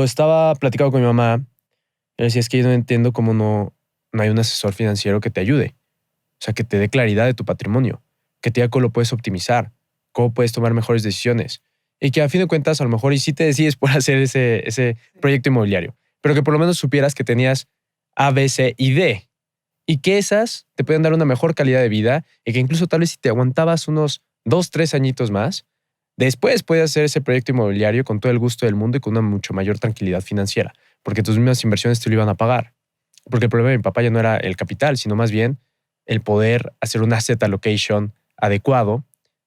estaba platicando con mi mamá, yo decía, es que yo no entiendo cómo no hay un asesor financiero que te ayude. O sea, que te dé claridad de tu patrimonio, que te diga cómo lo puedes optimizar, cómo puedes tomar mejores decisiones. Y que a fin de cuentas, a lo mejor, y sí te decides por hacer ese proyecto inmobiliario, pero que por lo menos supieras que tenías A, B, C y D. Y que esas te pueden dar una mejor calidad de vida y que incluso tal vez si te aguantabas unos 2, 3 añitos más, después puedes hacer ese proyecto inmobiliario con todo el gusto del mundo y con una mucho mayor tranquilidad financiera, porque tus mismas inversiones te lo iban a pagar. Porque el problema de mi papá ya no era el capital, sino más bien el poder hacer un asset allocation adecuado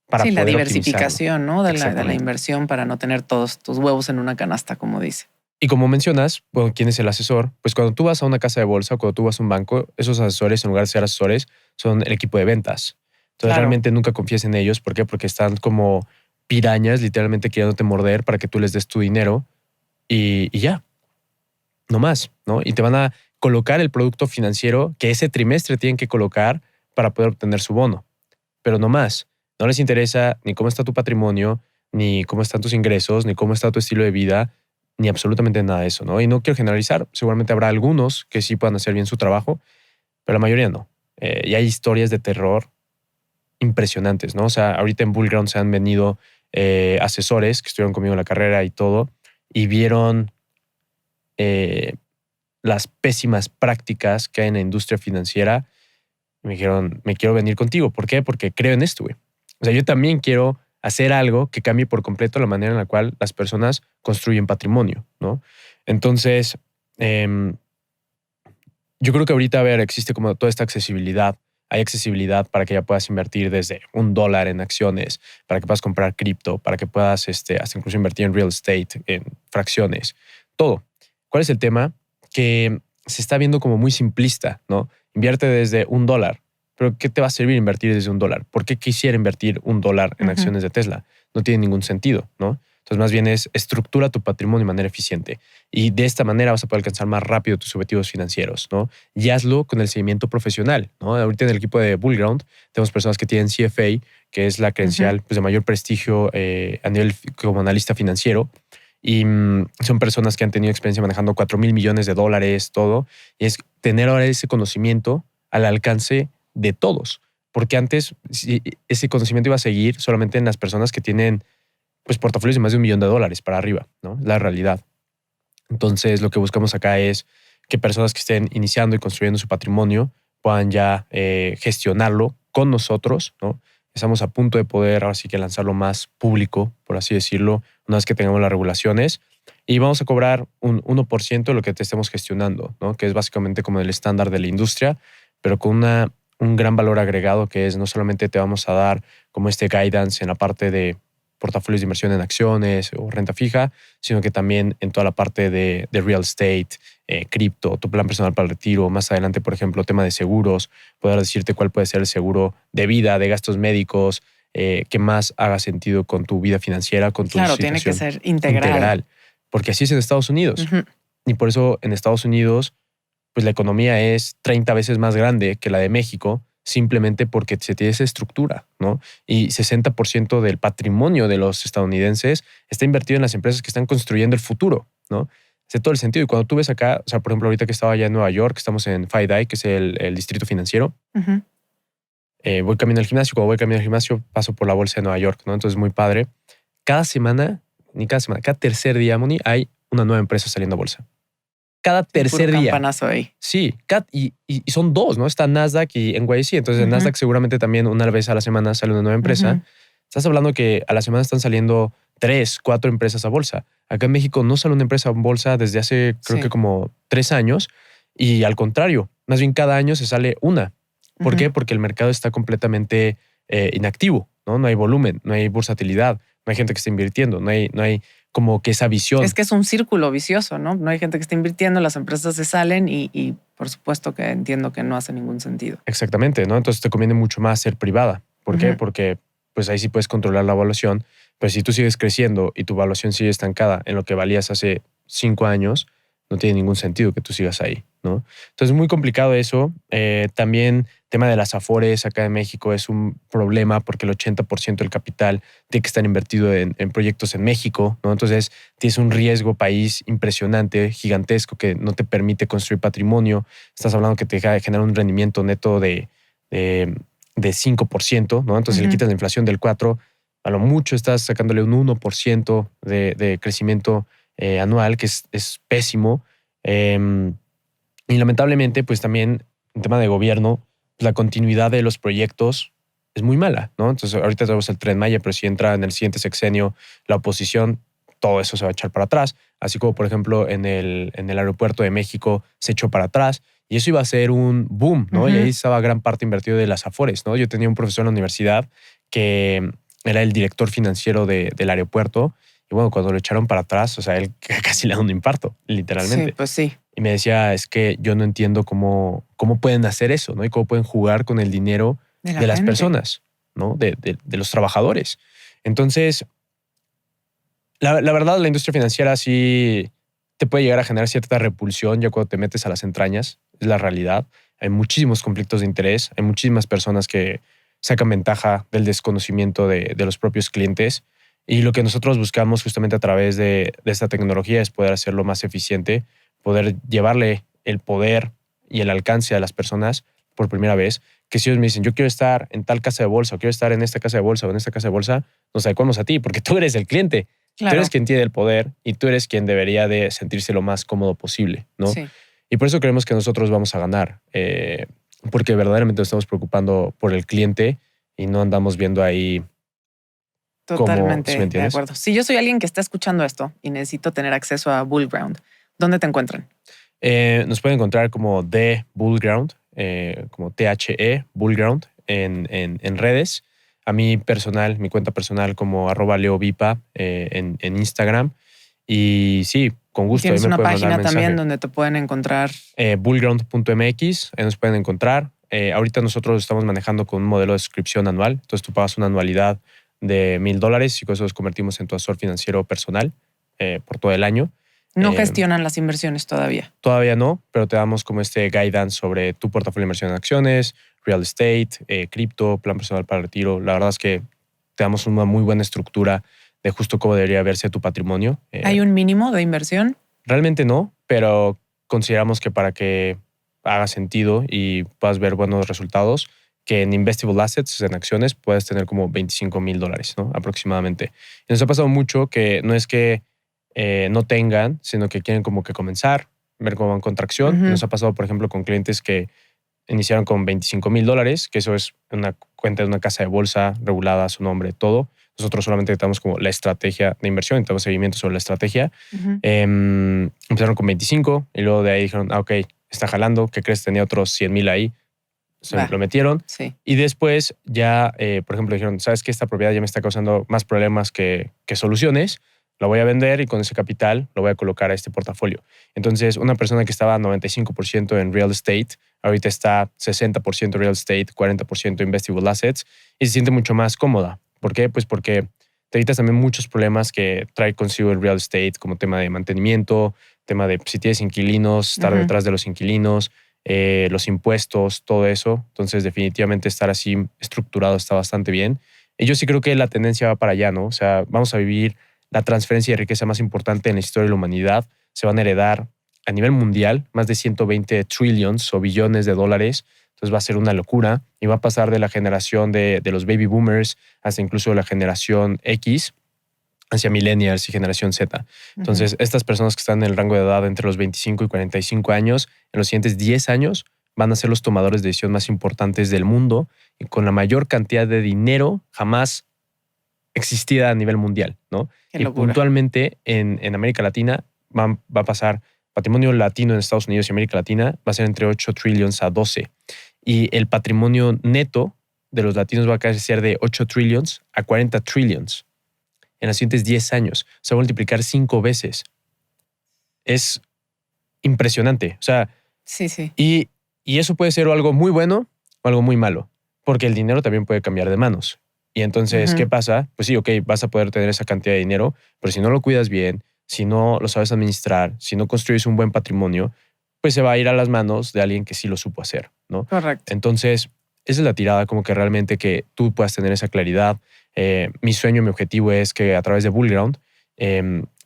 para
sí,
poder
la diversificación, ¿no? De la
Exactamente.
inversión para no tener todos tus huevos en una canasta, como dice.
Y como mencionas, bueno, ¿quién es el asesor? Pues cuando tú vas a una casa de bolsa o cuando tú vas a un banco, esos asesores, en lugar de ser asesores, son el equipo de ventas. Entonces
Claro.
realmente nunca confíes en ellos. ¿Por qué? Porque están como pirañas literalmente queriéndote morder para que tú les des tu dinero y ya, no más, ¿no? Y te van a colocar el producto financiero que ese trimestre tienen que colocar para poder obtener su bono. Pero no más. No les interesa ni cómo está tu patrimonio, ni cómo están tus ingresos, ni cómo está tu estilo de vida, ni absolutamente nada de eso, ¿no? Y no quiero generalizar. Seguramente habrá algunos que sí puedan hacer bien su trabajo, pero la mayoría no. Y hay historias de terror impresionantes, ¿no? O sea, ahorita en Bullground se han venido asesores que estuvieron conmigo en la carrera y todo, y vieron las pésimas prácticas que hay en la industria financiera. Y me dijeron, me quiero venir contigo. ¿Por qué? Porque creo en esto, güey. O sea, yo también quiero hacer algo que cambie por completo la manera en la cual las personas construyen patrimonio, ¿no? Entonces, yo creo que ahorita, a ver, existe como toda esta accesibilidad. Hay accesibilidad para que ya puedas invertir desde $1 en acciones, para que puedas comprar cripto, para que puedas hasta incluso invertir en real estate, en fracciones, todo. ¿Cuál es el tema? Que se está viendo como muy simplista, ¿no? Invierte desde $1. ¿Pero qué te va a servir invertir desde $1? ¿Por qué quisiera invertir $1 en acciones de Tesla? No tiene ningún sentido, ¿no? Entonces, más bien es estructura tu patrimonio de manera eficiente. Y de esta manera vas a poder alcanzar más rápido tus objetivos financieros, ¿no? Y hazlo con el seguimiento profesional, ¿no? Ahorita en el equipo de Bullground tenemos personas que tienen CFA, que es la credencial pues, de mayor prestigio a nivel como analista financiero. Y son personas que han tenido experiencia manejando $4,000 millones, todo. Y es tener ahora ese conocimiento al alcance de todos. Porque antes ese conocimiento iba a seguir solamente en las personas que tienen pues portafolios de más de $1 millón para arriba, ¿no? La realidad. Entonces, lo que buscamos acá es que personas que estén iniciando y construyendo su patrimonio puedan ya gestionarlo con nosotros, ¿no? Estamos a punto de poder ahora sí que lanzarlo más público, por así decirlo, una vez que tengamos las regulaciones. y vamos a cobrar un 1% de lo que te estemos gestionando, ¿no? Que es básicamente como el estándar de la industria, pero con un gran valor agregado que es no solamente te vamos a dar como este guidance en la parte de portafolios de inversión en acciones o renta fija, sino que también en toda la parte de real estate, cripto, tu plan personal para el retiro, más adelante, por ejemplo, tema de seguros, poder decirte cuál puede ser el seguro de vida, de gastos médicos, que más haga sentido con tu vida financiera, con tu
Claro, tiene que
situación
ser integral.
porque así es en Estados Unidos.
Ujú.
Y por eso en Estados Unidos, pues la economía es 30 veces más grande que la de México, simplemente porque se tiene esa estructura, ¿no? Y 60% del patrimonio de los estadounidenses está invertido en las empresas que están construyendo el futuro, ¿no? Hace todo el sentido. Y cuando tú ves acá, o sea, por ejemplo, ahorita que estaba allá en Nueva York, estamos en FiDi, que es el distrito financiero,
Ujú.
voy camino al gimnasio. Cuando voy camino al gimnasio, paso por la bolsa de Nueva York, ¿no? Entonces, muy padre. Cada semana, ni cada semana, cada tercer día, Moni, hay una nueva empresa saliendo a bolsa. Cada tercer
Puro
día.
campanazo ahí.
Sí, y son dos, ¿no? Está Nasdaq y NYSE. Entonces, en
Ujú.
Nasdaq seguramente también una vez a la semana sale una nueva empresa.
Ujú.
Estás hablando que a la semana están saliendo 3, 4 empresas a bolsa. Acá en México no sale una empresa a bolsa desde hace, creo
Sí.
que como 3 años. Y al contrario, más bien cada año se sale una. ¿Por
Ujú.
qué? Porque el mercado está completamente inactivo, ¿no? No hay volumen, no hay bursatilidad, no hay gente que esté invirtiendo, no hay como que esa visión.
Es que es un círculo vicioso, ¿no? No hay gente que esté invirtiendo, las empresas se salen y por supuesto que entiendo que no hace ningún sentido.
Exactamente, ¿no? Entonces te conviene mucho más ser privada. ¿Por qué?
Ujú.
Porque pues ahí sí puedes controlar la evaluación, pero si tú sigues creciendo y tu evaluación sigue estancada en lo que valías hace 5 años, no tiene ningún sentido que tú sigas ahí, ¿no? Entonces es muy complicado eso. También tema de las afores acá en México es un problema porque el 80% del capital tiene que estar invertido en proyectos en México, ¿no? Entonces tienes un riesgo país impresionante, gigantesco, que no te permite construir patrimonio. Estás hablando que te genera un rendimiento neto de 5%, ¿no? Entonces, si le
Ujú.
quitas la inflación del 4%, a lo mucho estás sacándole un 1% de crecimiento anual, que es pésimo. Y lamentablemente, pues también en tema de gobierno, pues, la continuidad de los proyectos es muy mala, ¿no? Entonces, ahorita tenemos el Tren Maya, pero si entra en el siguiente sexenio la oposición, todo eso se va a echar para atrás. Así como, por ejemplo, en el aeropuerto de México se echó para atrás. Y eso iba a ser un boom, ¿no? Y ahí
Ujú.
estaba gran parte invertido de las Afores, ¿no? Yo tenía un profesor en la universidad que era el director financiero del aeropuerto. Y bueno, cuando lo echaron para atrás, o sea, él casi le da un infarto,
Sí,
literalmente.
pues sí.
Y me decía, es que yo no entiendo cómo pueden hacer eso, ¿no? Y cómo pueden jugar con el dinero
De la
de las
gente.
personas, ¿no? De los trabajadores. Entonces, la verdad, la industria financiera sí te puede llegar a generar cierta repulsión ya cuando te metes a las entrañas, es la realidad. Hay muchísimos conflictos de interés, hay muchísimas personas que sacan ventaja del desconocimiento de los propios clientes. Y lo que nosotros buscamos justamente a través de esta tecnología es poder hacerlo más eficiente, poder llevarle el poder y el alcance a las personas por primera vez. Que si ellos me dicen, yo quiero estar en tal casa de bolsa, o quiero estar en esta casa de bolsa o en esta casa de bolsa, nos adecuamos a ti porque tú eres el cliente. Tú
Claro.
eres quien tiene el poder y tú eres quien debería de sentirse lo más cómodo posible, ¿no?
Sí.
Y por eso creemos que nosotros vamos a ganar, porque verdaderamente nos estamos preocupando por el cliente y no andamos viendo ahí cómo, ¿sí me
Totalmente de
entiendes?
acuerdo. Si yo soy alguien que está escuchando esto y necesito tener acceso a Bullground, ¿dónde te encuentran?
Nos pueden encontrar como The Bullground, como THE Bullground en redes. A mí personal, mi cuenta personal como @leovipa en Instagram. Y sí, con gusto, ahí
Tienes
me
una
pueden mandar
página también
mensaje.
donde te pueden encontrar.
Bullground.mx, ahí nos pueden encontrar. Ahorita nosotros estamos manejando con un modelo de suscripción anual. Entonces tú pagas una anualidad de $1,000 y con eso los convertimos en tu asesor financiero personal por todo el año.
No
Eh,
gestionan las inversiones todavía.
Todavía no, pero te damos como este guidance sobre tu portafolio de inversión en acciones, real estate, cripto, plan personal para el retiro. La verdad es que te damos una muy buena estructura de justo cómo debería verse tu patrimonio.
¿Hay un mínimo de inversión?
Realmente no, pero consideramos que para que haga sentido y puedas ver buenos resultados, que en investable assets, en acciones, puedes tener como $25,000, ¿no? Aproximadamente. Y nos ha pasado mucho que no es que no tengan, sino que quieren como que comenzar, ver cómo van con tracción. Y
Ujú.
nos ha pasado, por ejemplo, con clientes que iniciaron con $25,000, que eso es una cuenta de una casa de bolsa regulada a su nombre, todo. Nosotros solamente damos como la estrategia de inversión, damos seguimiento sobre la estrategia.
Ujú.
Empezaron con 25 y luego de ahí dijeron, ok, está jalando, ¿qué crees? Tenía otros 100,000 ahí.
Va.
Lo metieron.
Sí.
Y después ya, por ejemplo, dijeron, ¿sabes qué? Esta propiedad ya me está causando más problemas que soluciones. La voy a vender y con ese capital lo voy a colocar a este portafolio. Entonces, una persona que estaba 95% en real estate, ahorita está 60% real estate, 40% investable assets y se siente mucho más cómoda. ¿Por qué? Pues porque te evitas también muchos problemas que trae consigo el real estate, como tema de mantenimiento, tema de si tienes inquilinos, estar
Ujú.
detrás de los inquilinos, los impuestos, todo eso. Entonces, definitivamente estar así estructurado está bastante bien. Y yo sí creo que la tendencia va para allá, ¿no? O sea, vamos a vivir la transferencia de riqueza más importante en la historia de la humanidad. Se van a heredar a nivel mundial más de 120 trillions o billones de dólares. Entonces va a ser una locura y va a pasar de la generación de los baby boomers hasta incluso la generación X hacia millennials y generación Z. Entonces, estas personas que están en el rango de edad entre los 25 y 45 años, en los siguientes 10 años, van a ser los tomadores de decisión más importantes del mundo y con la mayor cantidad de dinero jamás existida a nivel mundial, ¿no?
Qué
Y
locura.
puntualmente en América Latina va a pasar patrimonio latino en Estados Unidos y América Latina va a ser entre 8 trillions a 12. Y el patrimonio neto de los latinos va a crecer de 8 trillions a 40 trillions en los siguientes 10 años. Se va a multiplicar 5 veces. Es impresionante. O sea,
Sí, sí.
y eso puede ser algo muy bueno o algo muy malo, porque el dinero también puede cambiar de manos. Y entonces,
Ujú.
¿qué pasa? Pues sí, ok, vas a poder tener esa cantidad de dinero, pero si no lo cuidas bien, si no lo sabes administrar, si no construyes un buen patrimonio, pues se va a ir a las manos de alguien que sí lo supo hacer, ¿no?
Correcto.
Entonces, esa es la tirada, como que realmente que tú puedas tener esa claridad. Mi sueño, mi objetivo es que a través de Bullground,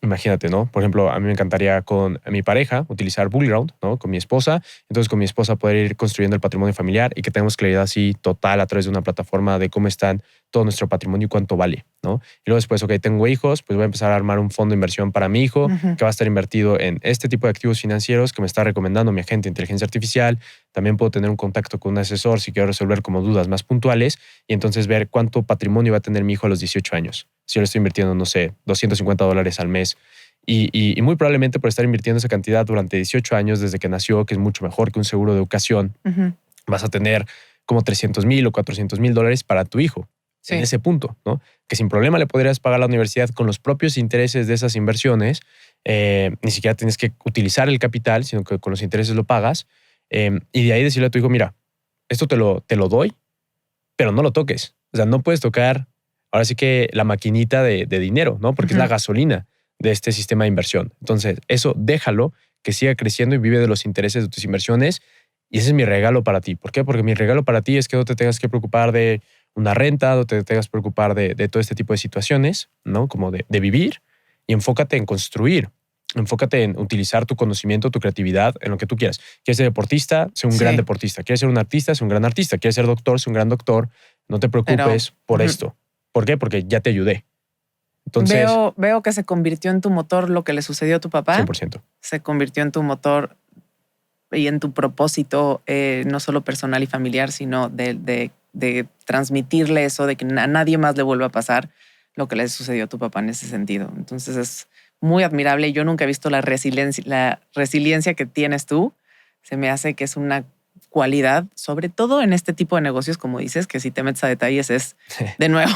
imagínate, ¿no? Por ejemplo, a mí me encantaría con mi pareja utilizar Bullground, ¿no? Con mi esposa. Entonces, con mi esposa poder ir construyendo el patrimonio familiar y que tengamos claridad así total a través de una plataforma de cómo están todo nuestro patrimonio y cuánto vale, ¿no? Y luego después, ok, tengo hijos, pues voy a empezar a armar un fondo de inversión para mi hijo
Ujú.
que va a estar invertido en este tipo de activos financieros que me está recomendando mi agente de inteligencia artificial. También puedo tener un contacto con un asesor si quiero resolver como dudas más puntuales y entonces ver cuánto patrimonio va a tener mi hijo a los 18 años. Si yo le estoy invirtiendo, no sé, $250 al mes. Y muy probablemente por estar invirtiendo esa cantidad durante 18 años desde que nació, que es mucho mejor que un seguro de educación,
Ujú.
vas a tener como 300,000 o 400,000 dólares para tu hijo
Sí.
en ese punto, ¿no? Que sin problema le podrías pagar a la universidad con los propios intereses de esas inversiones. Ni siquiera tienes que utilizar el capital, sino que con los intereses lo pagas. Y de ahí decirle a tu hijo, mira, esto te lo doy, pero no lo toques. O sea, no puedes tocar ahora sí que la maquinita de dinero, ¿no? Porque es la
Ujú.
gasolina de este sistema de inversión. Entonces, eso déjalo que siga creciendo y vive de los intereses de tus inversiones. Y ese es mi regalo para ti. ¿Por qué? Porque mi regalo para ti es que no te tengas que preocupar de una renta, no te tengas que preocupar de todo este tipo de situaciones, ¿no? Como de vivir y enfócate en construir. Enfócate en utilizar tu conocimiento, tu creatividad en lo que tú quieras. ¿Quieres ser deportista? Sé un gran
Sí.
deportista. ¿Quieres ser un artista? Sé un gran artista. ¿Quieres ser doctor? Sé un gran doctor. No te
Pero
preocupes por
ujú.
esto. ¿Por qué? Porque ya te ayudé. Entonces,
Veo que se convirtió en tu motor lo que le sucedió a tu papá.
100%.
Se convirtió en tu motor y en tu propósito, no solo personal y familiar, sino de transmitirle eso, de que a nadie más le vuelva a pasar lo que le sucedió a tu papá en ese sentido. Entonces es muy admirable. Yo nunca he visto la resiliencia que tienes tú. Se me hace que es una cualidad, sobre todo en este tipo de negocios, como dices, que si te metes a detalles es, de nuevo,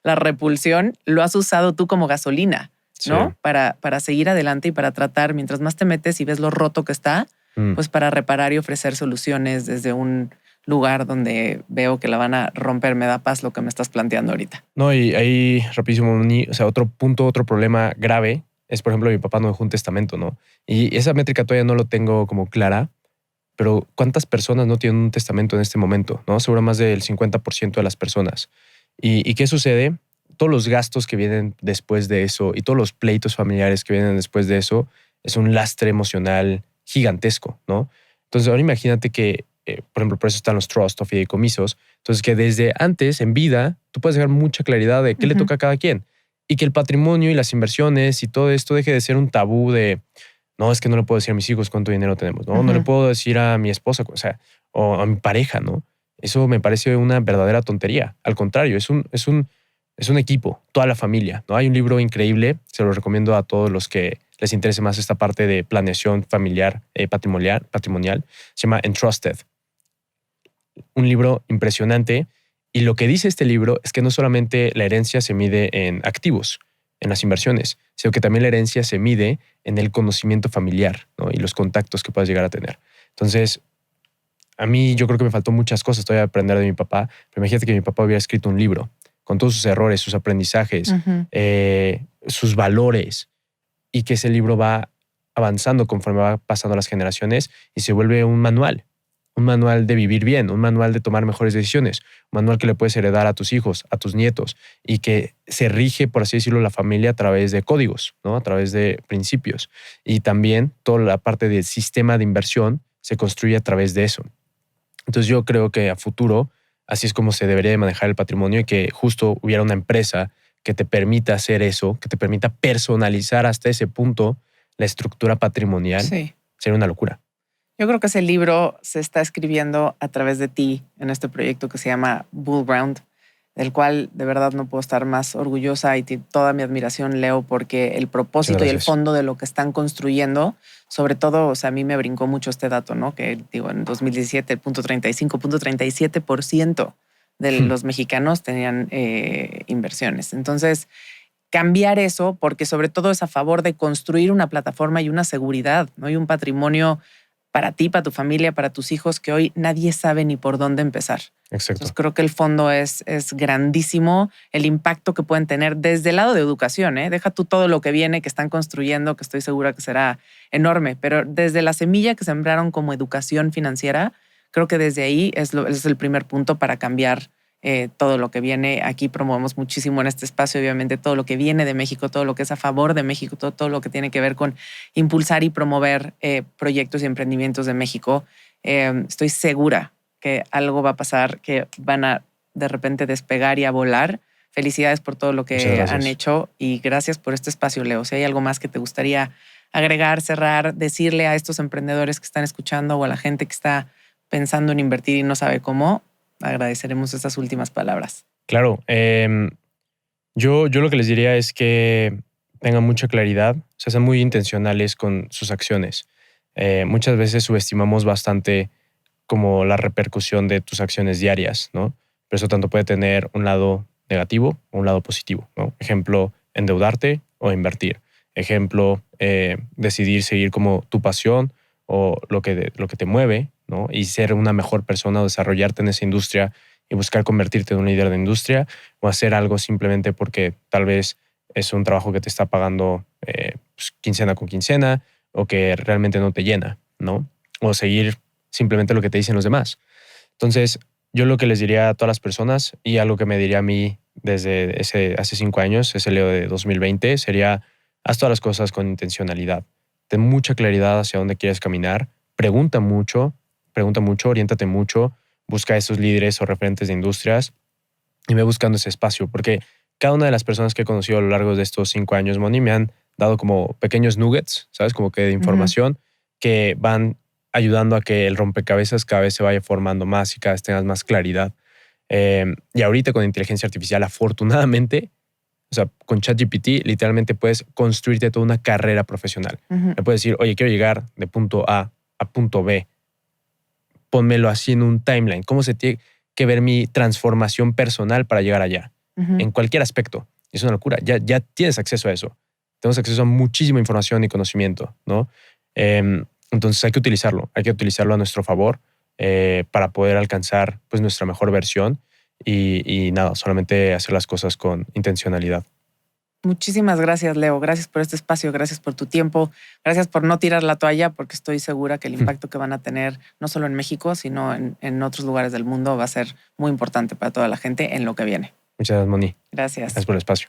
la repulsión. Lo has usado tú como gasolina, ¿no?
Sí.
Para seguir adelante y para tratar, mientras más te metes y ves lo roto que está, pues para reparar y ofrecer soluciones desde un lugar donde veo que la van a romper. Me da paz lo que me estás planteando ahorita.
No, y ahí rapidísimo, o sea, otro punto, otro problema grave es, por ejemplo, mi papá no dejó un testamento, ¿no? Y esa métrica todavía no lo tengo como clara, pero ¿cuántas personas no tienen un testamento en este momento? ¿No? Seguro más del 50% de las personas. ¿Y qué sucede? Todos los gastos que vienen después de eso y todos los pleitos familiares que vienen después de eso es un lastre emocional gigantesco, ¿no? Entonces, ahora imagínate que, por ejemplo, por eso están los trusts o fideicomisos. Entonces, que desde antes, en vida, tú puedes dejar mucha claridad de qué le toca a cada quien y que el patrimonio y las inversiones y todo esto deje de ser un tabú de no, es que no le puedo decir a mis hijos cuánto dinero tenemos, ¿no? No le puedo decir a mi esposa, o sea, o a mi pareja, ¿no? Eso me parece una verdadera tontería. Al contrario, es es un equipo, toda la familia, ¿no? Hay un libro increíble, se lo recomiendo a todos los que les interese más esta parte de planeación familiar, patrimonial. Se llama Entrusted. Un libro impresionante. Y lo que dice este libro es que no solamente la herencia se mide en activos, en las inversiones, sino que también la herencia se mide en el conocimiento familiar, ¿no? Y los contactos que puedas llegar a tener. Entonces, a mí yo creo que me faltó muchas cosas todavía aprender de mi papá, pero imagínate que mi papá hubiera escrito un libro con todos sus errores, sus aprendizajes, sus valores, y que ese libro va avanzando conforme va pasando las generaciones y se vuelve un manual de vivir bien, un manual de tomar mejores decisiones, un manual que le puedes heredar a tus hijos, a tus nietos, y que se rige, por así decirlo, la familia a través de códigos, ¿no? A través de principios. Y también toda la parte del sistema de inversión se construye a través de eso. Entonces yo creo que a futuro así es como se debería de manejar el patrimonio, y que justo hubiera una empresa que te permita hacer eso, que te permita personalizar hasta ese punto la estructura patrimonial.
Sí.
Sería una locura.
Yo creo que ese libro se está escribiendo a través de ti en este proyecto que se llama Bull Ground, del cual de verdad no puedo estar más orgullosa, y toda mi admiración, Leo, porque el propósito y el fondo de lo que están construyendo, sobre todo, o sea, a mí me brincó mucho este dato, ¿no? Que digo, en 2017 el 37% de los mexicanos tenían inversiones. Entonces, cambiar eso, porque sobre todo es a favor de construir una plataforma y una seguridad, ¿no? Y un patrimonio para ti, para tu familia, para tus hijos, que hoy nadie sabe ni por dónde empezar.
Exacto.
Entonces creo que el fondo es grandísimo, el impacto que pueden tener desde el lado de educación, ¿eh? Deja tú todo lo que viene, que están construyendo, que estoy segura que será enorme, pero desde la semilla que sembraron como educación financiera, creo que desde ahí es el primer punto para cambiar todo lo que viene. Aquí promovemos muchísimo en este espacio, obviamente, todo lo que viene de México, todo lo que es a favor de México, todo lo que tiene que ver con impulsar y promover proyectos y emprendimientos de México. Estoy segura que algo va a pasar, que van a de repente despegar y a volar. Felicidades por todo lo que han hecho, y gracias por este espacio, Leo. Si hay algo más que te gustaría agregar, cerrar, decirle a estos emprendedores que están escuchando o a la gente que está pensando en invertir y no sabe cómo, agradeceremos estas últimas palabras.
Claro. Yo lo que les diría es que tengan mucha claridad, o sea, sean muy intencionales con sus acciones. Muchas veces subestimamos bastante como la repercusión de tus acciones diarias, ¿no? Pero eso tanto puede tener un lado negativo o un lado positivo, ¿no? Ejemplo, endeudarte o invertir. Ejemplo, decidir seguir como tu pasión o lo que te mueve, ¿no? Y ser una mejor persona o desarrollarte en esa industria y buscar convertirte en un líder de industria, o hacer algo simplemente porque tal vez es un trabajo que te está pagando pues, quincena con quincena, o que realmente no te llena, ¿no? O seguir simplemente lo que te dicen los demás. Entonces, yo lo que les diría a todas las personas, y algo que me diría a mí desde hace 5 años, ese Leo de 2020, sería: haz todas las cosas con intencionalidad. Ten mucha claridad hacia dónde quieres caminar. Pregunta mucho, oriéntate mucho, busca a esos líderes o referentes de industrias y ve buscando ese espacio, porque cada una de las personas que he conocido a lo largo de estos 5 años, Moni, me han dado como pequeños nuggets, ¿sabes? Como que de información que van ayudando a que el rompecabezas cada vez se vaya formando más y cada vez tengas más claridad. Y ahorita con inteligencia artificial, afortunadamente, o sea, con ChatGPT literalmente puedes construirte toda una carrera profesional. Le puedes decir: oye, quiero llegar de punto A a punto B. Pónmelo así en un timeline. ¿Cómo se tiene que ver mi transformación personal para llegar allá? En cualquier aspecto. Es una locura. Ya tienes acceso a eso. Tenemos acceso a muchísima información y conocimiento, ¿no? Entonces hay que utilizarlo a nuestro favor para poder alcanzar pues, nuestra mejor versión y nada, solamente hacer las cosas con intencionalidad.
Muchísimas gracias, Leo. Gracias por este espacio, gracias por tu tiempo, gracias por no tirar la toalla, porque estoy segura que el impacto que van a tener no solo en México, sino en otros lugares del mundo va a ser muy importante para toda la gente en lo que viene.
Muchas gracias, Moni.
Gracias.
Gracias por el espacio.